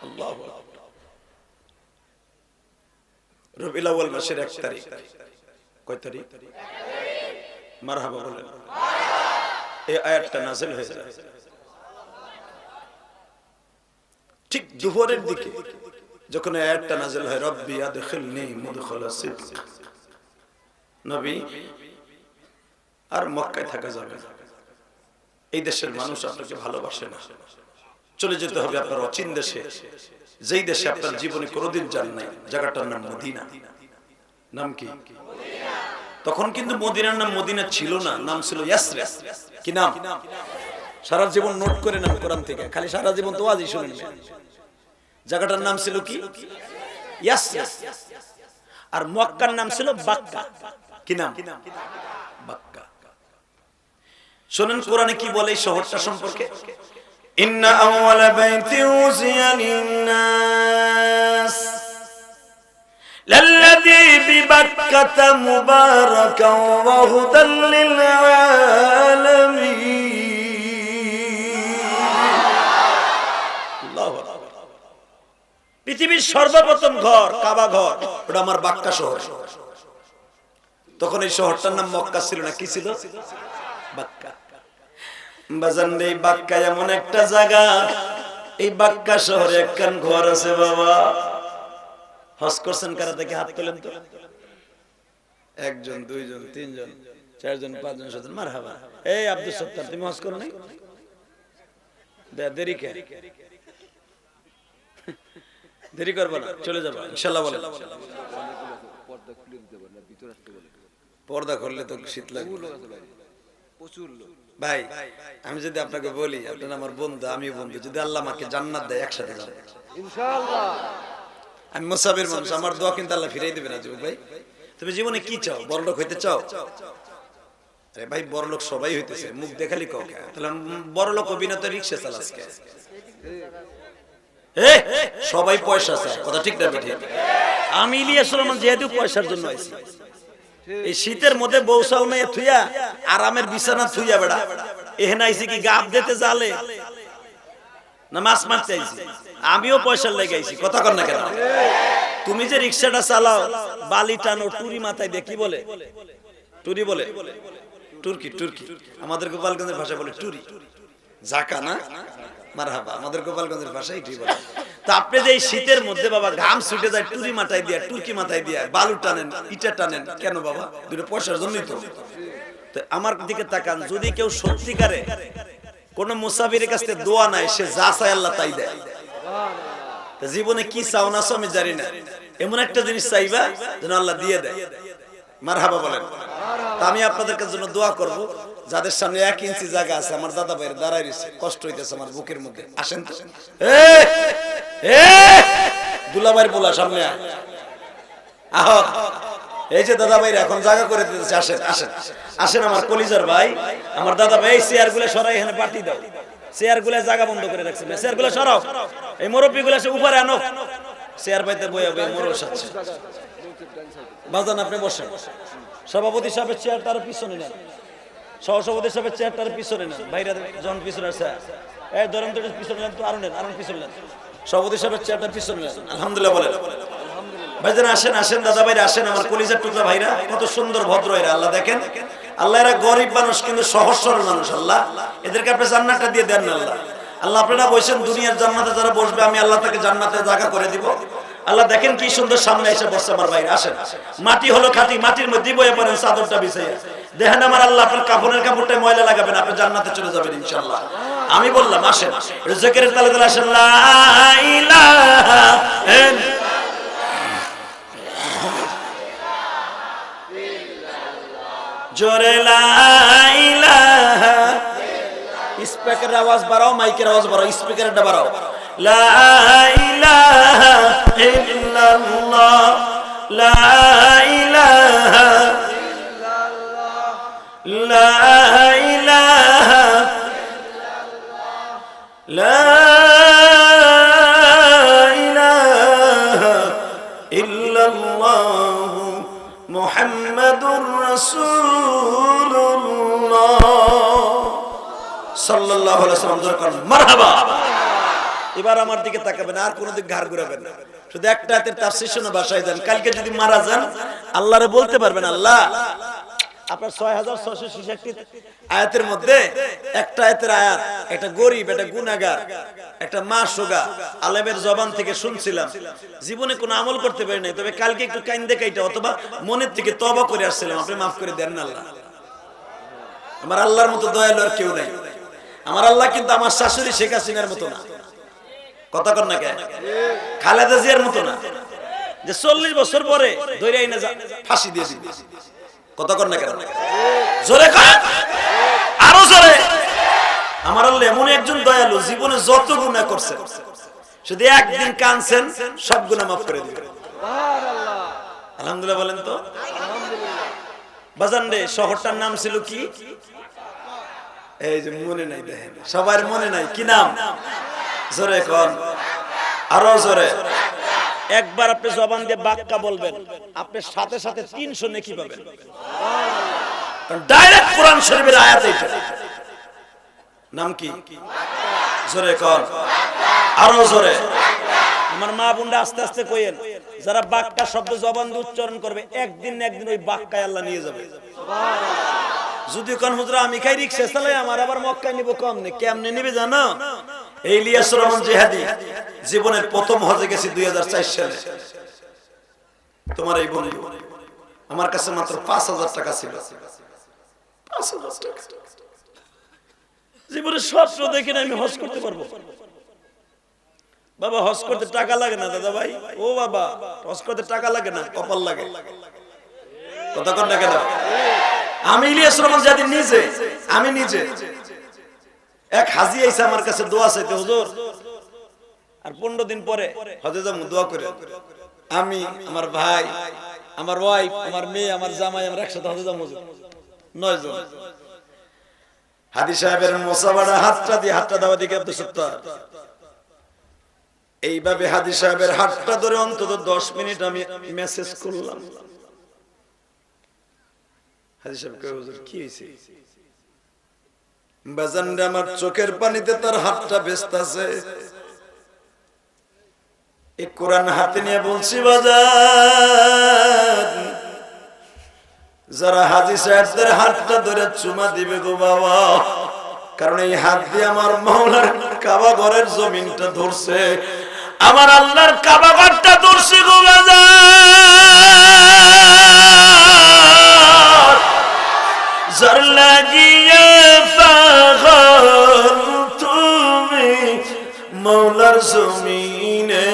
আল্লাহু আকবার। রবিউল আউয়াল মাসের 1 তারিখ। কয় তারিখ? মারহাবা বলেন। এই আয়াতটা নাযিল হয়েছে ঠিক দুপুরের দিকে, যখন এই আয়াতটা নাযিল হয়, রব্বি আদখিলনি মুদখালা সিদক। নবী আর মক্কায় থাকা যাবে না, এই দেশের মানুষ আপনাকে ভালোবাসে না, চলে যেতে হবে আপনার অচিন দেশে, যেই দেশে আপনার জীবনে কোনোদিন যান নাই। জায়গাটার নাম মদিনা। নাম কি? তখন কিন্তু মদিনার নাম মদিনা ছিল না, নাম ছিল ইয়াসরিব। কি নাম? সারা জীবন নোট করে নাম কোরআন থেকে, খালি সারা জীবন তো ওয়াজই শুনেন। জায়গাটার নাম ছিল কি? ইয়াসরিব। আর মক্কার নাম ছিল বাক্কা। কি নাম? বাক্কা। শুনেন কোরআনে কি বলে এই শহরটা সম্পর্কে। ইন্না আউওয়ালা বাইতিন উযিয়া লিন-নাস লাল্লাযী বিবাক্কাতা মুবারাকান ওয়া হুদাল লিল-আলামিন। পৃথিবীর সর্বপ্রথম ঘর কাবা ঘর, ওটা আমার বাক্কা শহর। তখন এই শহরটার নাম মক্কা ছিল না, কি ছিল? বাক্কা। বাজান রে, এই বাক্কা এমন একটা জায়গা, এই বাক্কা শহরে একখান ঘর আছে বাবা। হজ করছেন কারা? দেখে হাত তোলেন তো। একজন, দুইজন, তিনজন, চারজন, পাঁচজন, ছয়জন, মারহাবা। এই আব্দুল সত্তার, তুমি হজ করো নাই? দেরি কে? দেরি করবো না, চলে যাবো ইনশাআল্লাহ। বলেন পর্দা খুললে তো শীত লাগবে ভাই। আমি যদি আপনাকে বলি আপনার আমার বন্ধু, আমি বন্ধু, যদি আল্লাহ আমাকে জান্নাত দেয় একসাথে যাবো ইনশাআল্লাহ। আমি মুসাফির মানুষ, আমার দোয়া কিন্তু আল্লাহ ফিরাই দেবে না। যুবক ভাই, তুমি জীবনে কি চাও? বড়লোক হইতে চাও? আরে ভাই, বড়লোক সবাই হইতেছে, মুখ দেখালি কও। তাহলে বড়লোক অভিনেতা রিকশা চালাস কে? সবাই পয়সা চায়, কথা ঠিক না ঠিক? আমি ইলিয়াস রহমান যেহেতু পয়সার জন্য আইছি, এই শীতের মধ্যে বৌসাল মেয়ে থুইয়া আরামের বিছানা থুইয়া বেড়া এখানে আইছি কি গাব দিতে জালে না মাছ মারতে আইছি? আমিও পয়সার লেগে আইছি, কথা কর না কেন? তুমি যে রিক্সাটা চালাও, বালি টানো, টুরি মাথায় দিয়ে, কি বলে? টুরি বলে? টুরকি, টুরকি। আমাদের গোপালগঞ্জের ভাষায় বলে টুরি, জাকা না? মারহাবা, আমাদের গোপালগঞ্জের ভাষায় এটাই বলে। তো আপনি যে এই শীতের মধ্যে বাবা ঘাম ছুটে যায়, টুরি মাথায় দিয়া, টুরকি মাথায় দিয়া বালু টানেন, ইটা টানেন কেন বাবা? দুটো পয়সার জন্যই তো। তো আমার দিকে তাকান, যদি কেউ সত্যিকারে কোন মুসাফিরের কাছ থেকে দোয়া নাই, সে যা চায় আল্লাহ তাই দেয়। জীবনে কি চাও না চাও আমি জানি না, এমন একটা জিনিস চাইবা যেন আল্লাহ দিয়ে দেয়। মারহাবা বলেন। তা আমি আপনাদের জন্য দোয়া করব, যাদের সামনে 1 ইঞ্চি জায়গা আছে, আমার দাদা ভাইয়ের দাঁড়ায় রয়েছে, কষ্ট হইতেছে আমার বুকের মধ্যে, আসেন তো। দুলাভাইয়ের বলা সামনে আহ, এই যে দাদা ভাইরা এখন জায়গা করে দিতেছে, আসেন আসেন আসেন আমার কলিজার ভাই, আমার দাদা ভাই। চেয়ার গুলো সরাই, এখানে পাটি দাও। চেয়ার গুলো জায়গা বন্ধ করে রাখছে, চেয়ার গুলো সরাও। এই মুরব্বী গুলো উপরে আনো, চেয়ার পাইতে বইয়া বই মোরল সাথে বাজান। আপনি বসেন, সভাপতি সাহেবের চেয়ারটার পিছনে নেন, সহসভাপতি সাহেবের চেয়ারটার পিছনে নেন, ভাইরা যখন পিছনে আছে এই ধরেন তো পিছনে নেন, তো আরো নেন, আরো পিছনে নেন, সভাপতি সাহেবের চেয়ারটার পিছনে নেন। আলহামদুলিল্লাহ বলেন। ভাইজান আসেন আসেন, দাদা ভাইরা আসেন, আমার কলিজার টুকরা ভাইরা, কত সুন্দর ভদ্র এরা। আল্লাহ দেখেন, আল্লাহ এরা গরিব মানুষ কিন্তু সহজ সরল মানুষ। আল্লাহ এদেরকে আপনি জান্নাতটা দিয়ে দেন না। আল্লাহ আল্লাহ আপনারা বলছেন দুনিয়ার জান্নাতে যারা বসবে আমি আল্লাহ তাকে জান্নাতে জায়গা করে দিব। আল্লাহ দেখেন কি সুন্দর সামনে এসে বসছে আমার ভাইরা। আসেন, মাটি হলো খাঁটি, মাটির মধ্যে বয়ে পড়েন চাদরটা বিছাইয়া। দেখেন আমার আল্লাহ আপনার কাফনের কাপড়টায় ময়লা লাগাবেন, আপনি জান্নাতে চলে যাবেন ইনশাআল্লাহ। আমি বললাম আসেন, জিকিরের তালে তালে আসেন। লা ইলাহা জোরে লা ইলাহা। স্পিকারের আওয়াজ বাড়াও, মাইকের আওয়াজ বাড়াও, স্পিকারটা বাড়াও। লা ইলাহা ইল্লাল্লাহ, লা ইলাহা ইল্লাল্লাহ, লা ইলাহা ইল্লাল্লাহ, লা ইলাহা ইল্লাল্লাহ মুহাম্মাদুর রাসূলুল্লাহ সাল্লাল্লাহু আলাইহি ওয়াসাল্লাম। মারহাবা। এবার আমার দিকে তাকাবেন, আর কোন দিক ঘাড় ঘুরাবেন না, শুধু একটা আয়াতের তাফসীর শুনে বাসায় যান। কালকে যদি মারা যান আল্লাহরে বলতে পারবেন, আল্লাহ আপনার 6666 আয়াতের মধ্যে একটা আয়াতের আয়াত, একটা গরিব, একটা গুনাহগার, একটা মাসুগা আলেমের জবান থেকে শুনছিলাম, জীবনে কোনো আমল করতে পারি নাই, তবে কালকে একটু কাইন্দে কাইটা অথবা মনের থেকে তওবা করে আসছিলাম, আপনি মাফ করে দেন না আল্লাহ। আমার আল্লাহর মতো দয়ালু আর কেউ নাই। আমার আল্লাহ কিন্তু আমার শাশুড়ি শেখ হাসিনার মতো না, কথা কর না কেন, খালেদা জিয়ার মতো না, যে 40 বছর পরে ধরে আইনা ফাঁসি দিয়ে দিবে, কথা কর না কেন, জোরে কর, আরো জোরে। আমার আল্লাহ এমন একজন দয়ালু, জীবনে যত গুনাহ করছেন শুধু একদিন কানছেন, সব গুনাহ মাফ করে দিবেন। আলহামদুলিল্লাহ বলেন তো। বাজান রে, শহরটার নাম ছিল কি? এই যে মনে নাই, দেখেন সবার মনে নাই, কি নাম? জোরে কোন, আরো জোরে। একবার আপনি জবান দিয়ে বাক্কা বলবেন, আপনি সাথে সাথে 300 নেকি পাবেন, ডাইরেক্ট কোরআন শরীফের আয়াত এইটা। নাম কি? জোরে কোন, আরো জোরে। আমার মা বোনরা আস্তে আস্তে কইেন, যারা বাক্কা শব্দ জবান দিয়ে উচ্চারণ করবে একদিন না একদিন ওই বাক্কায় আল্লাহ নিয়ে যাবে। যদি কোন হুজুর আমি খাই রিকশা চালাই, আমার আবার মক্কায় নিব কমনে, কেমনে নিবে জানো? এই ইলিয়াস রহমান জিহাদি জীবনের প্রথম হজে গেছি 2004 সালে। তোমার এই বন্ধু আমার কাছে মাত্র 5000 টাকা ছিল। 5000 টাকা জীবনে স্বপ্ন দেখি না আমি হজ করতে পারবো। বাবা হজ করতে টাকা লাগে না দাদা ভাই, ও বাবা হজ করতে টাকা লাগে না, কপাল লাগে। কথা কোন টাকা দাও। আমি ইলিয়াস রহমান জিহাদি আমি নিজে এক হাজি আইসা আমার কাছে দোয়া চাইতে, হুজুর আর 15 দিন পরে হজে যাবো, দোয়া করে। আমি, আমার ভাই, আমার ওয়াইফ, আমার মেয়ে, আমার জামাই, আমরা একসাথে হজে যাবো 9 জন। হাদি সাহেবের মোসাবাড়া হাতটা দেওয়া দিকে আব্দুল সত্তার, এইভাবে হাদি সাহেবের হাতটা ধরে অন্তত 10 মিনিট আমি মেসেজ করলাম। হাদি সাহেব কয়, হুজুর কি হইছে? বাজানরে আমার চোখের পানিতে তার হাতটা ভেস্তাছে। এই কোরআন হাতে নিয়ে বলছি, বাজান যারা হাজি সাহেবদের হাতটা ধরে চুমা দিবে গো বাবা, কারণ এই হাত দিয়ে আমার মাওলার কাবা ঘরের জমিনটা ধরছে, আমার আল্লাহর কাবা ঘরটা ধরছে গো বাজান। যার লাগিয়ে পাগল তুমি মাওলার জমিনে,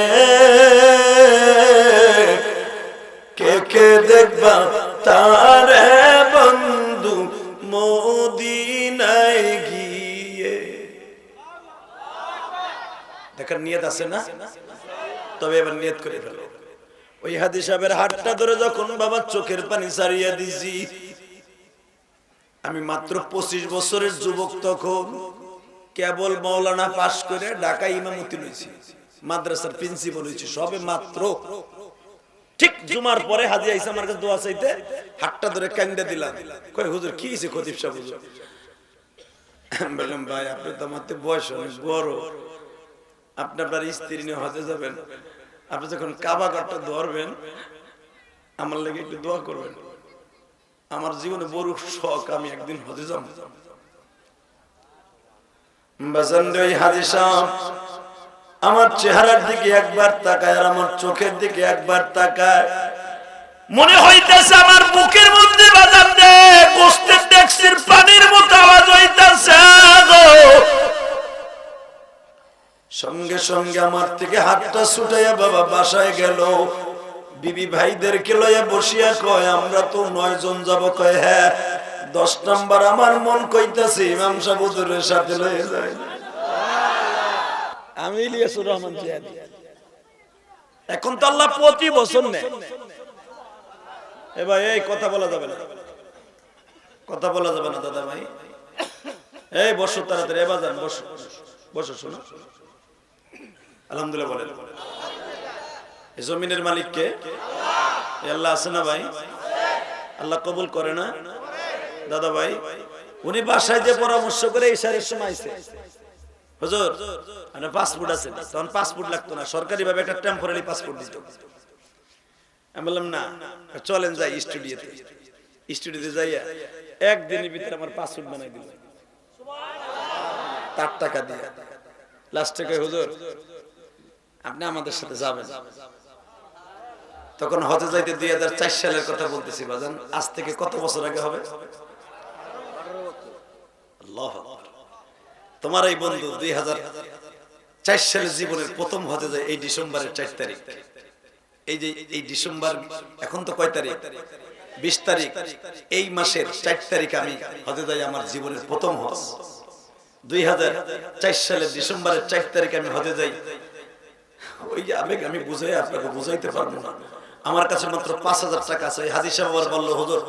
কে কে দেখবা তারে বন্ধু মদিনায় গিয়ে। দেখার নিয়ত আছে না? তবে এবার নিয়ত করে ফেলো। ওই হাদি সাহেবের হাতটা ধরে যখন বাবা চোখের পানি ছাড়িয়ে দিছি, আমি মাত্র 25 বছরের যুবক, তখন কেবল মাওলানা পাশ করে ঢাকা ইমামতি লইছি, মাদ্রাসার প্রিন্সিপাল হইছি সবে মাত্র। ঠিক জুমার পরে হাজি আইসা আমার কাছে দোয়া চাইতে, হাতটা ধরে কান্দা দিলাম। কয় হুজুর কি হইছে খতিব সাহেব? হুজুর বললাম, ভাই আপনি তো আমার বয়স অনেক বড়, আপনি আপনার স্ত্রী নিয়ে হজে যাবেন, আপনি যখন কাবা ঘরটা ধরবেন আমার লাগে একটু দোয়া করবেন। আমার জীবনে বড় শখ, আমি একদিন হজে যাব। বাজানরে ওই হাজি সাহেব আমার চেহারার দিকে একবার তাকায় আর আমার চোখের দিকে একবার তাকায়, মনে হইতেছে আমার বুকের মধ্যে বাজান দে গোস্তের ট্যাক্সির পানির মতো আওয়াজ হইতেছে গো। সঙ্গে সঙ্গে আমার থেকে হাতটা ছুটাইয়া বাবা বাসায় গেল। বিবি ভাইদেরকে লইয়া বসিয়া কয়, আমরা তো 9 জন যাব। কয় হ্যাঁ, 10 নাম্বার আমার মন কইতাছে ইমাম সাহেব হুজুরের সাথে লইয়া যায়। আমি ইলিয়াসুর রহমান জিহাদি। এখন তো আল্লাহ প্রতি বছর নেয়। এ ভাই এই কথা বলা যাবে না, কথা বলা যাবে না দাদা ভাই। এই বসো তাড়াতাড়ি, এবার যান, বসো বসো, শোনো। আলহামদুলিল্লাহ বলেন। এই জমিনের মালিক কে? আল্লাহ আছে না ভাই? আল্লাহ কবুল করে না দাদা ভাই? উনি বাসায় যে পরামর্শ করে ইশারের সময় আইছে, হুজুর আপনার পাসপোর্ট আছে? তখন পাসপোর্ট লাগতো না, সরকারি ভাবে একটা টেম্পোরারি পাসপোর্ট দিত। আমি বললাম না, চলেন যাই স্টুডিওতে। স্টুডিওতে যাইয়া একদিনের ভিতরে আমার পাসপোর্ট বানাই দিল, তার টাকা দিয়ে। লাস্টে কই, হুজুর আপনি আমাদের সাথে যাবেন। তখন হজে যাইতে 2004 সালের কথা বলতেছি বাজান, আজ থেকে কত বছর আগে হবে? আল্লাহ, তোমার এই বন্ধু 2004 সালের জীবনের প্রথম হজে যায় এই ডিসেম্বরের 4 তারিখ। এই ডিসেম্বর, এখন তো কয় তারিখ? 20 তারিখ। এই মাসের 4 তারিখ আমি হজে যাই, আমার জীবনের প্রথম হজ। 2004 সালের ডিসেম্বরের 4 তারিখ আমি হজে যাই। ওই আবেগ আমি বুঝাই আপনাকে বুঝাইতে পারবো না। আমার কাছে মাত্র 5000 টাকা আছে। হাজি সাহেব আবার বললো, হুজুর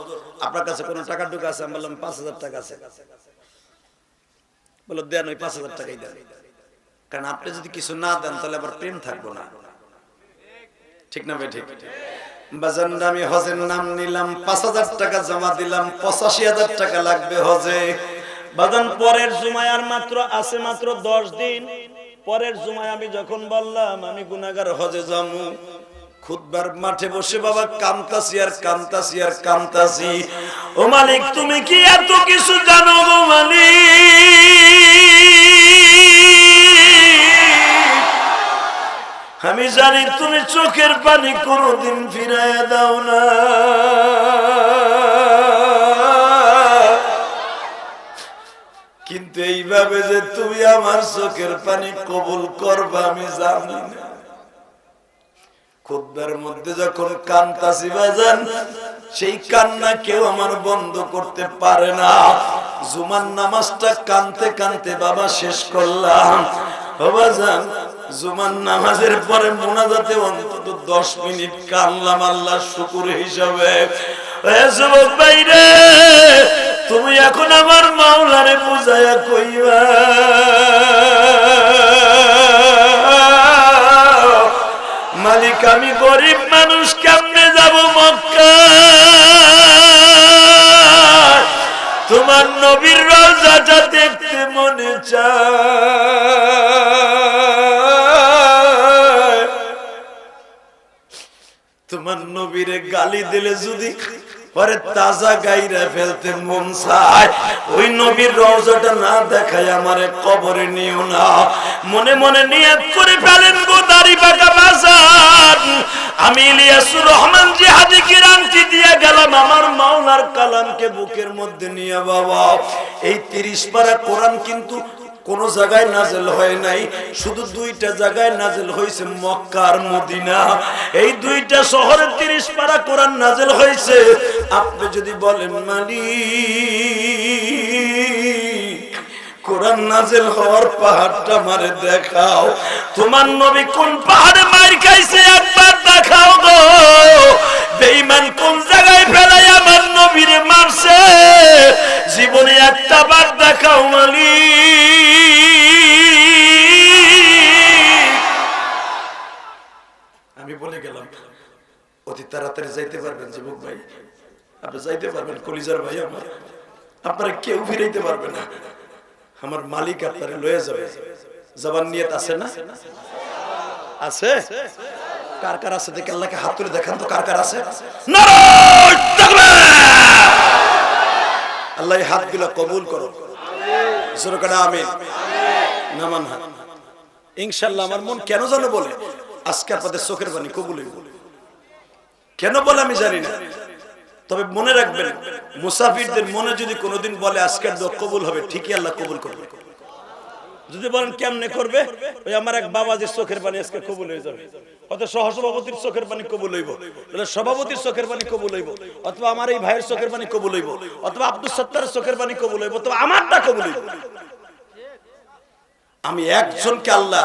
আপনার কাছে কোনো টাকা ঢুকা আছে? আমি বললাম 5000 টাকা আছে। বললো দেন, ওই 5000 টাকাই দেন, কারণ আপনি যদি কিছু না দেন তাহলে আবার প্রেম থাকবো না। ঠিক না ভাই? ঠিক। বাজান আমি হজের নাম নিলাম, 5000 টাকা জমা দিলাম, 85000 টাকা লাগবে হজে। বাজান পরের জুমায় আর মাত্র আছে মাত্র 10 দিন। পরের জুমায় আমি যখন বললাম আমি গুনাহগার হজে যাবো, খুতবার মাঠে বসে বাবা কামতাছি আর কামতাছি আর কামতাছি। ও মালিক তুমি কি এত কিছু জানো গো মালিক? আমি জানি তুমি চোখের পানি কোনোদিন ফিরাইয়া দাও না, কিন্তু এইভাবে যে তুমি আমার চোখের পানি কবুল করবা আমি জানি না। খুতবার মধ্যে যখন কান্তাছি বাজান, সেই কান্না কেউ আমার বন্ধ করতে পারে না। জুমার নামাজটা কানতে কানতে বাবা শেষ করলাম। ও বাজান, জুমার নামাজের পরে মোনাজাতে অন্তত 10 মিনিট কানলাম আল্লাহর শুকর হিসাবে। যুবক ভাইরে, তুমি এখন আমার মাওলারে বুঝায়া কইবা, মালিক আমি গরিব মানুষ কেমনে যাব মক্কা? তোমার নবীর রওজাটা দেখতে মনে চায়। তোমার নবীরে গালি দিলে যদি পরে তাজা গাইরা ফেলতে মন চায়, ওই নবীর রওজাটা না দেখায় আমারে কবরে নিও না। মনে মনে নিয়ত করে ফেলেন গো দাড়ি পাকা বাজার, আমি ইলিয়াসুর রহমান জিহাদি কিরামতি দিয়ে গেলাম আমার মাওলার কালামকে বুকের মধ্যে নিয়ে। বাবা এই 30 পারা কোরআন কিন্তু কোন জায়গায় নাযিল হয় নাই, শুধু 2টা জায়গায় নাযিল হয়েছে, মক্কা আর মদিনা। এই 2টা শহরে 30 পারা কোরআন নাযিল হয়েছে। আপনি যদি বলেন মালিক কোরআন নাযিল হওয়ার পাহাড়টা আমারে দেখাও, তোমার নবী কোন পাহাড়ে মার খাইছে একবার দেখাও গো। বেঈমান কোন জায়গায় ফেলাই আমার নবীরে মারছে জীবনে একটা বার দেখাও মালিক। আমি বলে গেলাম অতি তাড়াতাড়ি যাইতে পারবেন যুবক ভাই, আপনি যাইতে পারবেন কলিজার ভাই আমার, আপনারা কেউ ফিরাইতে পারবে না। আমার মালিক আপনারে লয়ে যাবে। জবান নিয়ত আছে না? আছে? কার কার আছে দেখে আল্লাহকে হাত তুলে দেখান তো কার কার আছে। নারায়ে তাকবীর! আল্লাহ এই হাতগুলো কবুল করো, জোরে করে আমিন। নামান হাত। ইনশাআল্লাহ আমার মন কেন জানো বলে আজকে আপনাদের চোখের পানি কবুল হইব। কেন বলে আমি জানি না, তবে মনে রাখবেন মুসাফিরদের মনে যদি কোনোদিন বলে আজকের দোয়া কবুল হবে, ঠিকই আল্লাহ কবুল করবে। যদি বলেন কেমনে করবে, ওই আমার এক বাবাজির চোখের পানি আজকে কবুল হয়ে যাবে, অথবা সহসভাপতির চোখের পানি কবুল হইব, বলে সভাপতির চোখের পানি কবুল হইব, অথবা আমার এই ভাইয়ের চোখের পানি কবুল হইব, অথবা আব্দুল সত্তারের চোখের পানি কবুল হইব, অথবা আমারটা কবুল হইব। আমি একজনকে আল্লাহ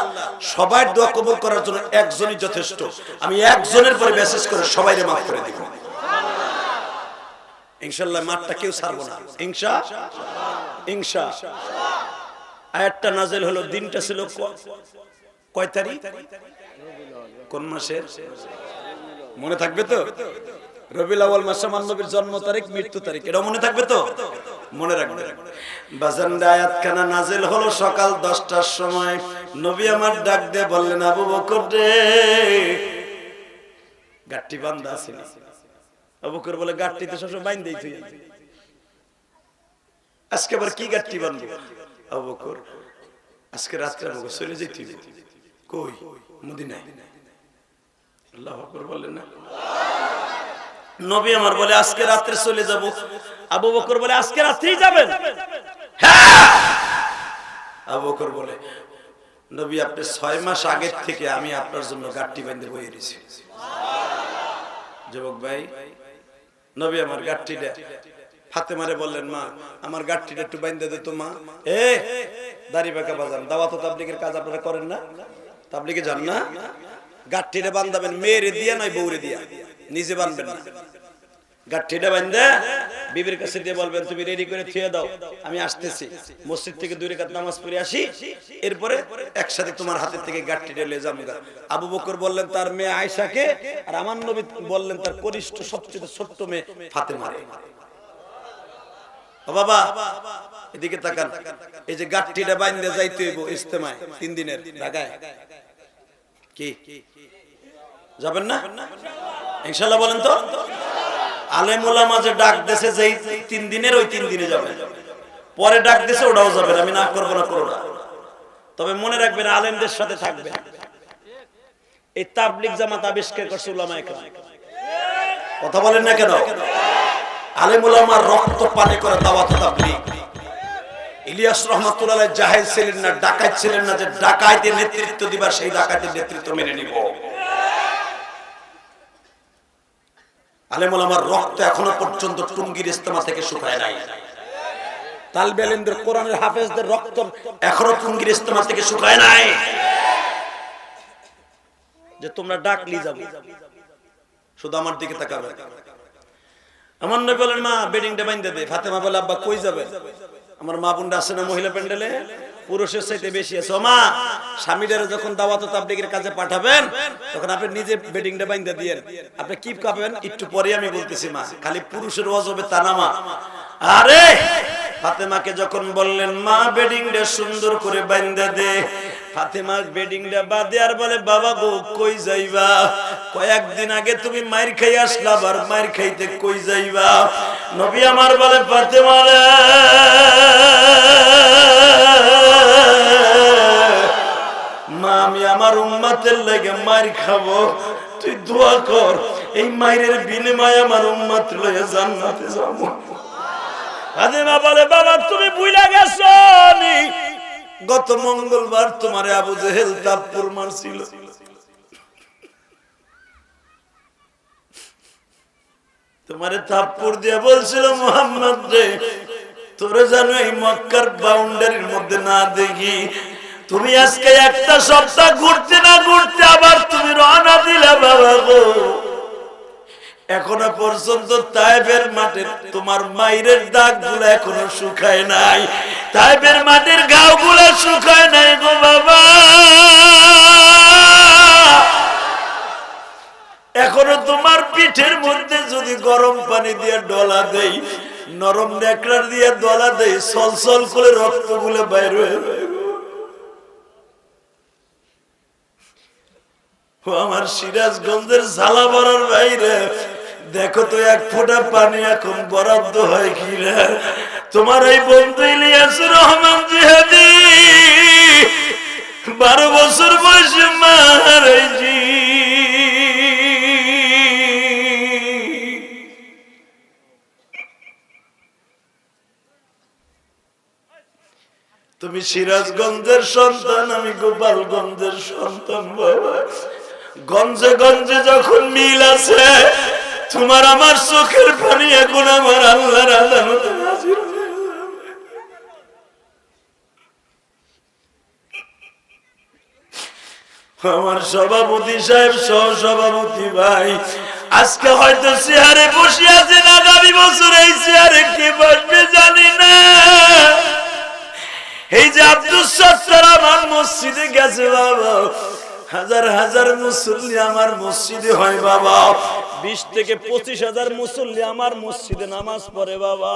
সবার দোয়া কবুল করার জন্য একজনই যথেষ্ট। আমি একজনের পরে মেসেজ করে সবাইকে মাফ করে দিব ইনশাআল্লাহ। মাঠটা কেউ ছাড়বো না ইনশাআল্লাহ। আয়াতটা নাযিল হলো, দিনটা ছিল কয় তারিখ, কোন মাসের? মনে থাকবে তো? রবিউল আউয়াল মাসে আমার নবীর জন্ম তারিখ, মৃত্যু তারিখ, এটা মনে থাকবে তো? মনে রাখবে। বাজান আয়াতখানা নাযিল হলো সকাল 10টার সময়। নবী আমার ডাক দিয়ে বললেন, আবু বকর রে, গাট্টি বান্ধা আছে না? আবু বকর বলে, গাট্টি তো সবসময় বাইন্ধেই তুই, আজকে আবার কি গাট্টি বান্ধব? আবু বকর, আজকে রাত্রে আমাকে চলে যেতে হবে। কই? মদিনায়। আল্লাহু আকবার বলেন না? নবী আমার বলে আজকে রাত্রে চলে যাব। আবু বকর বলে আজকে রাত্রেই যাবেন? হ্যাঁ। আবু বকর বলে, নবী আপনি 6 মাস আগে থেকে আমি আপনার জন্য গাট্টি বাঁধতে বইয়ে দিয়েছি। যুবক ভাই, নবী আমার গাট্টিটা ফাতেমারে বললেন, মা আমার গাট্টিটা একটু বাঁধতে দে তো মা। দাড়ি বাঁকা বাজান, দাওয়াত ও তাবলীগের কাজ আপনারা করেন না? তাবলীগে যান না? গাট্টিটা বাঁধাবেন মেয়েরে দিয়া নয় বউরে দিয়া, নিজে বাঁধবেন না। গাট্টিটা বাঁধে বিবির কাছে দিয়ে বলবেন, তুমি রেডি করে থুয়ে দাও, আমি আসতেছি, মসজিদ থেকে 2 রাকাত নামাজ পড়ে আসি, এরপরে একসাথে তোমার হাতের থেকে গাট্টিটা নিয়ে যাবো। আবু বকর বললেন তার মেয়ে আয়েশাকে, আর আমার নবী বললেন তার কনিষ্ঠ সবচেয়ে ছোট্ট মেয়ে ফাতেমারে। ও বাবা এদিকে তাকান, এই যে গাঠটিটা বাইন্ধে যাইতে হইব ইজতেমায় 3 দিনের ঢাকায়, কি যাবেন না ইনশাআল্লাহ? বলেন তো। আলেম ওলামা যে ডাক দেশে যেই 3 দিনের ওই 3 দিনে যাবেন, পরে ডাক দেশে ওটাও যাবেন, আমি না করবো না, করো না। তবে মনে রাখবেন আলেমদের সাথে থাকবেন। এই তাবলিগ জামাত আবিষ্কার করছে উলামায়ে কেরাম। কথা বলেন না কেন? আলেম ওলামার রক্ত পানি করে দাওয়াত তাবলিগ। ইলিয়াস রহমাতুল্লাহ আলাইহি জাহেল ছিলেন না, ডাকাত ছিলেন না যে ডাকাইতে নেতৃত্ব দিবা, সেই ডাকাতের নেতৃত্ব মেনে নিব। আলেম ওলামার রক্ত এখনো পর্যন্ত টুঙ্গির ইজতেমা থেকে শুকায় নাই। তালবে ইলমদের কোরআনের হাফেজদের রক্ত এখনো টুঙ্গির ইজতেমা থেকে শুকায় নাই। যে তোমরা ডাকলি যাবে, শুধু আমার দিকে তাকাবে। আমার নবী বলেন মা বেডিংটা বাইন্ধে দে। ফাতেমা বলে আব্বা কই যাবে? আমার মা বোনরা আছে না মহিলা প্যান্ডেলে, পুরুষের চাইতে বেশি আছে। ও মা, স্বামীদের যখন দাওয়াত তাবলীগের কাজে পাঠাবেন তখন আপনি নিজে বেডিংটা বাইন্ধে দিয়েন। আপনি কি পাবেন একটু পরে আমি বলতেছি মা, খালি পুরুষের ওয়াজ হবে তা না মা। আরে ফাতেমাকে যখন বললেন মা বেডিংটা সুন্দর করে বাইন্ধে দে, ফাতেমা বেডিংটা বাঁধে আর বলে বাবা গো কই যাইবা? কয়েকদিন আগে তুমি মাইর খাই আসলা, আর মাইর খাইতে কই যাইবা? নবী আমার বলে ফাতেমা রে মা, আমি আমার উম্মতের লাগে মাইর খাবো, তুই দোয়া কর এই মাইরের বিনিময়ে আমার উম্মত লয়ে জান্নাতে যাবো। ফাতেমা বলে বাবা তুমি ভুইলা গেছো নি, গত মঙ্গলবার তোমারে আবু জেহেল থাপ্পড় মারছিল। তোমারে থাপ্পড় দিয়ে বলছিল মুহাম্মদ রে তোরে জানো এই মক্কার বাউন্ডারির মধ্যে না দেখি। তুমি আজকে একটা সপ্তাহ ঘুরতে না ঘুরতে আবার তুমি রওনা দিলে বাবা গো। এখনো পর্যন্ত তায়েফের মাঠে তোমার মাইরের দাগগুলো এখনো শুকায় নাই, তায়েফের মাটির ঘাওগুলো শুকায় নাই গো বাবা। এখনো তোমার পিঠের মধ্যে যদি গরম পানি দিয়ে ডলা দেই, নরম নেকড়া দিয়ে ডলা দেই, সলসল করে রক্তগুলো বাইর হয়ে যায়। আমার সিরাজগঞ্জের ঝালাবড়ার বাইরে দেখো তো এক ফোঁটা পানি এখন বরাদ্দ হয় কিনা। তোমার এই বন্ধু ইলিয়াস রহমান জিহাদি 12 বছর বয়সে মারাইছি। তুমি সিরাজগঞ্জের সন্তান, আমি গোপালগঞ্জের সন্তান বাবা। গঞ্জে গঞ্জে যখন মিল আছে, তোমার আমার চোখের পানি এখন আমার আল্লাহর আদালতে হাজির হয়ে যাবে। আমার সভাপতি সাহেব, সহ সভাপতি ভাই আজকে হয়তো চেয়ারে বসে আছেন, আগামী বছর এই চেয়ারে কে বসবে জানি না। এই যে আব্দুল সত্তার আমার মসজিদে গেছে বাবা, হাজার হাজার মুসল্লি আমার মসজিদে হয় বাবা। 20 থেকে 25,000 মুসল্লি আমার মসজিদে নামাজ পড়ে বাবা।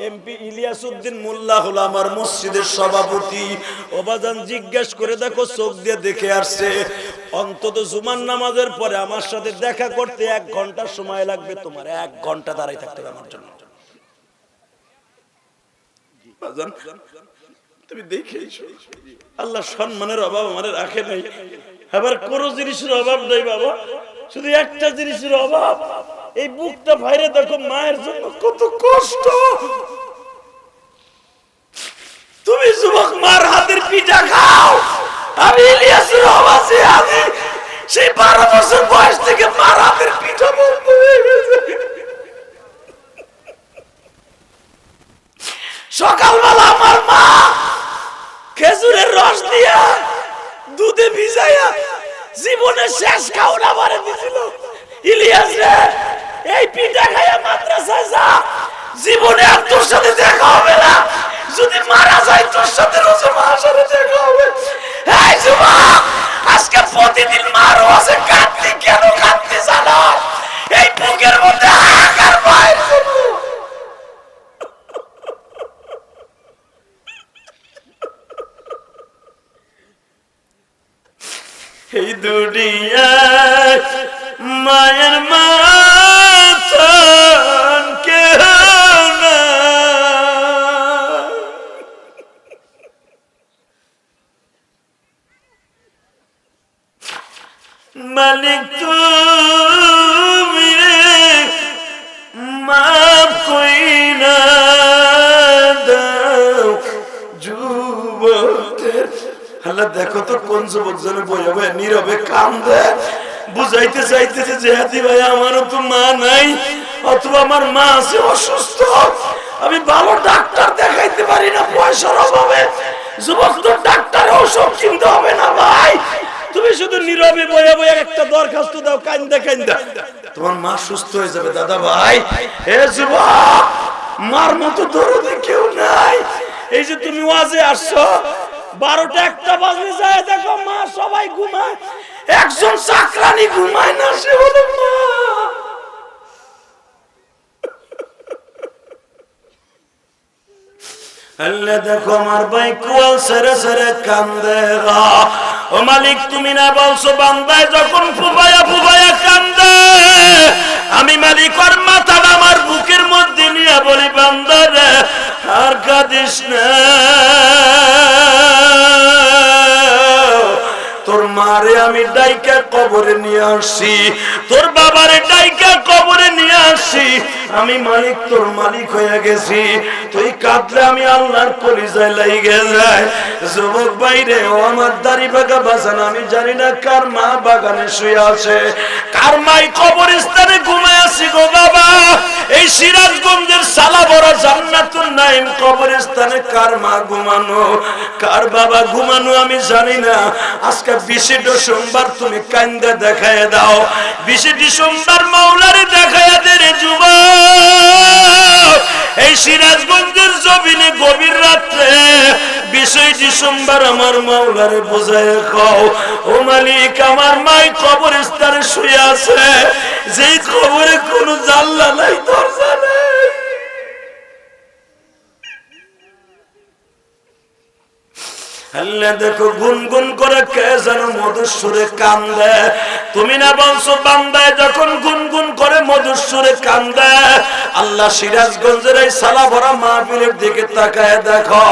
এমপি ইলিয়াস উদ্দিন মোল্লা হলো আমার মসজিদের সভাপতি। ওবাজান জিজ্ঞেস করে দেখো, চোখ দিয়ে দেখে আসছে। অন্তত জুমার নামাজের পরে আমার সাথে দেখা করতে 1 ঘন্টা সময় লাগবে। তোমার 1 ঘন্টা দাঁড়িয়ে থাকতে হবে আমার জন্য। বাজান তুমি দেখে আল্লাহ সম্মানের অভাব আমাদের রাখে নাই, আবার কোন জিনিসের অভাব নাই বাবা, শুধু একটা জিনিসের অভাব। এই বুকটা ভাইরে দেখো, মায়ের জন্য কত কষ্ট। তুমি যুবক মার হাতের পিঠা খাও, আমি ইলিয়াসের অভাবে আমি সেই 12 বছর বয়স থেকে মার হাতের পিঠা বন্ধ হয়ে গেছে। সকালবেলা আমার মা খেজুরের রস দিয়া দুধে ভিজাইয়া জীবনে শেষ খাওয়া মারে দিছিল। ইলিয়াস রে এই পিঠা খাইয়া মাদ্রাসায় যা, জীবনে আর তোর সাথে দেখা হবে না। যদি মারা যায় তোর সাথে রোজে মাসারে দেখা হবে। এই যুবক, আজকে প্রতিদিন মারো আছে, কাঁদলি কেন কাঁদলি জানো? এই বুকের মধ্যে হাহাকার বাইরে মায়ের মতন কেহ নাই। মালিক তুমি মাফ কইরা দাও যুবকদের। আল্লাহ দেখো তো কোন যুবক জনে বইয়া বইয়া নীরবে কান্দে, বুঝাইতে চাইতেছে যে হাতি ভাই আমারও তো মা নাই, অথবা আমার মা আছে অসুস্থ, আমি ভালো ডাক্তার দেখাইতে পারি না পয়সার অভাবে। যুবক তো ডাক্তার ওষুধ কিনতে হবে না ভাই, তুমি শুধু নীরবে বইয়া বইয়া একটা দরখাস্ত দাও, কান্দা কান্দা তোমার মা সুস্থ হয়ে যাবে। দাদা ভাই, হে যুবক, মার মতো দরদে কেউ নাই। এই যে তুমি ওয়াজে আসছো, 12টা 1টা বাজে যায় দেখো মা সবাই ঘুমায়, একজন চাকরানি ঘুমায় না, সে হলো মা। আল্লাহ দেখো আমার ভাই কুয়াল সেরে সেরে কান্দে। ও মালিক তুমি না বলছো বান্দায় যখন ফুফায়া ফুফায়া কান্দে, আমি মালিক ওর মাথাটা আমার বুকের মধ্যে নিয়ে বলি বান্দা রে আর কাঁদিস না, তোর মারে আমি ডাইকা কবরে নিয়ে আসি, তোর বাবারে ডাইকা কবরে নিয়ে আসি, আমি মালিক তোর মালিক হয়ে গেছি। তুই কাঁদলে আমি আল্লাহর কলিজায় লাইগে যায়। যুবক বাইরে ও আমার দাড়ি বাগা বাজান, আমি জানি না কার মা বাগানে শুয়ে আছে, কার মাই কবরস্থানে ঘুমায় আছি গো বাবা। এই সিরাজগঞ্জের সালাবড়া জান্নাতুন নাইম কবরস্থানে কার মা ঘুমানো, কার বাবা ঘুমানো আমি জানি না। আজকে 20 ডিসেম্বর তুমি কান্দা দেখায় দাও, 20 ডিসেম্বর মাওলারে দেখায় দে রে যুবক। এই সিরাজগঞ্জের জমিনে গভীর রাত্রে 20 ডিসেম্বর আমার মাওলারে বোঝায় খাও, ও মালিক আমার মাই কবরস্থানে শুয়ে আছে, যেই কবরে কোনো জানলা নাই দরজা নাই। আল্লাহ দেখো গুনগুন করে কে যেন মধুর সুরে কান্দে। তুমি না বলছো বান্দায় যখন গুনগুন করে মধুর সুরে কান্দে। আল্লাহ সিরাজগঞ্জের এই সালা ভরা মাহফিলের দিকে তাকায় দেখো,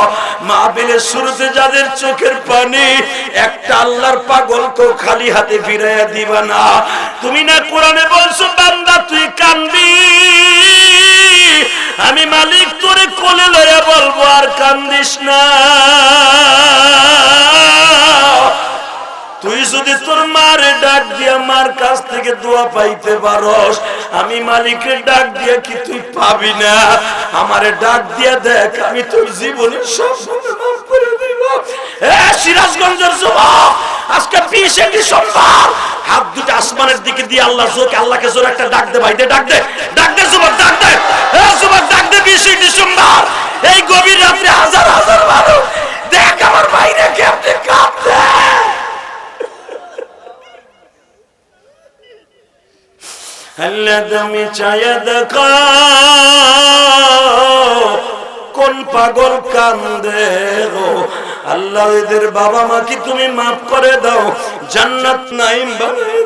মাহফিলের শুরুতে যাদের চোখের পানি, একটা আল্লাহর পাগলকেও খালি হাতে ফিরাইয়া দিবা না। তুমি না কোরআনে বলছো বান্দা তুই কান্দবি, আমি মালিক তোরে কোলে লইয়া বলবো আর কান্দিস না। তুই যদি তোর মারে ডাক দিয়া মার কাছ থেকে দোয়া পাইতে পারস, আমি মালিকের ডাক দিয়া কি তুই পাবি না? আমারে ডাক দিয়া দেখ, আমি তোর জীবনের সব গুনাহ মাফ করে দিব। এ সিরাজগঞ্জের যুবক, আজকে 20 ডিসেম্বর, হাত দুটো আসমানের দিকে দিয়ে আল্লাহকে জোরে একটা ডাক দে ভাই, দে ডাক দে, ডাক দে যুবক, ডাক দে, এ যুবক ডাক দে। 20 ডিসেম্বর এই গভীর রাত্রে হাজার হাজার মানুষ দেখ আমার বাইরে কেমনে কাঁদছে। আল্লাহ তুমি চায়া দেখো কোন পাগল কান্দে গো। আল্লাহ এদের বাবা মা কি তুমি মাফ করে দাও, জান্নাত নাইম বানায়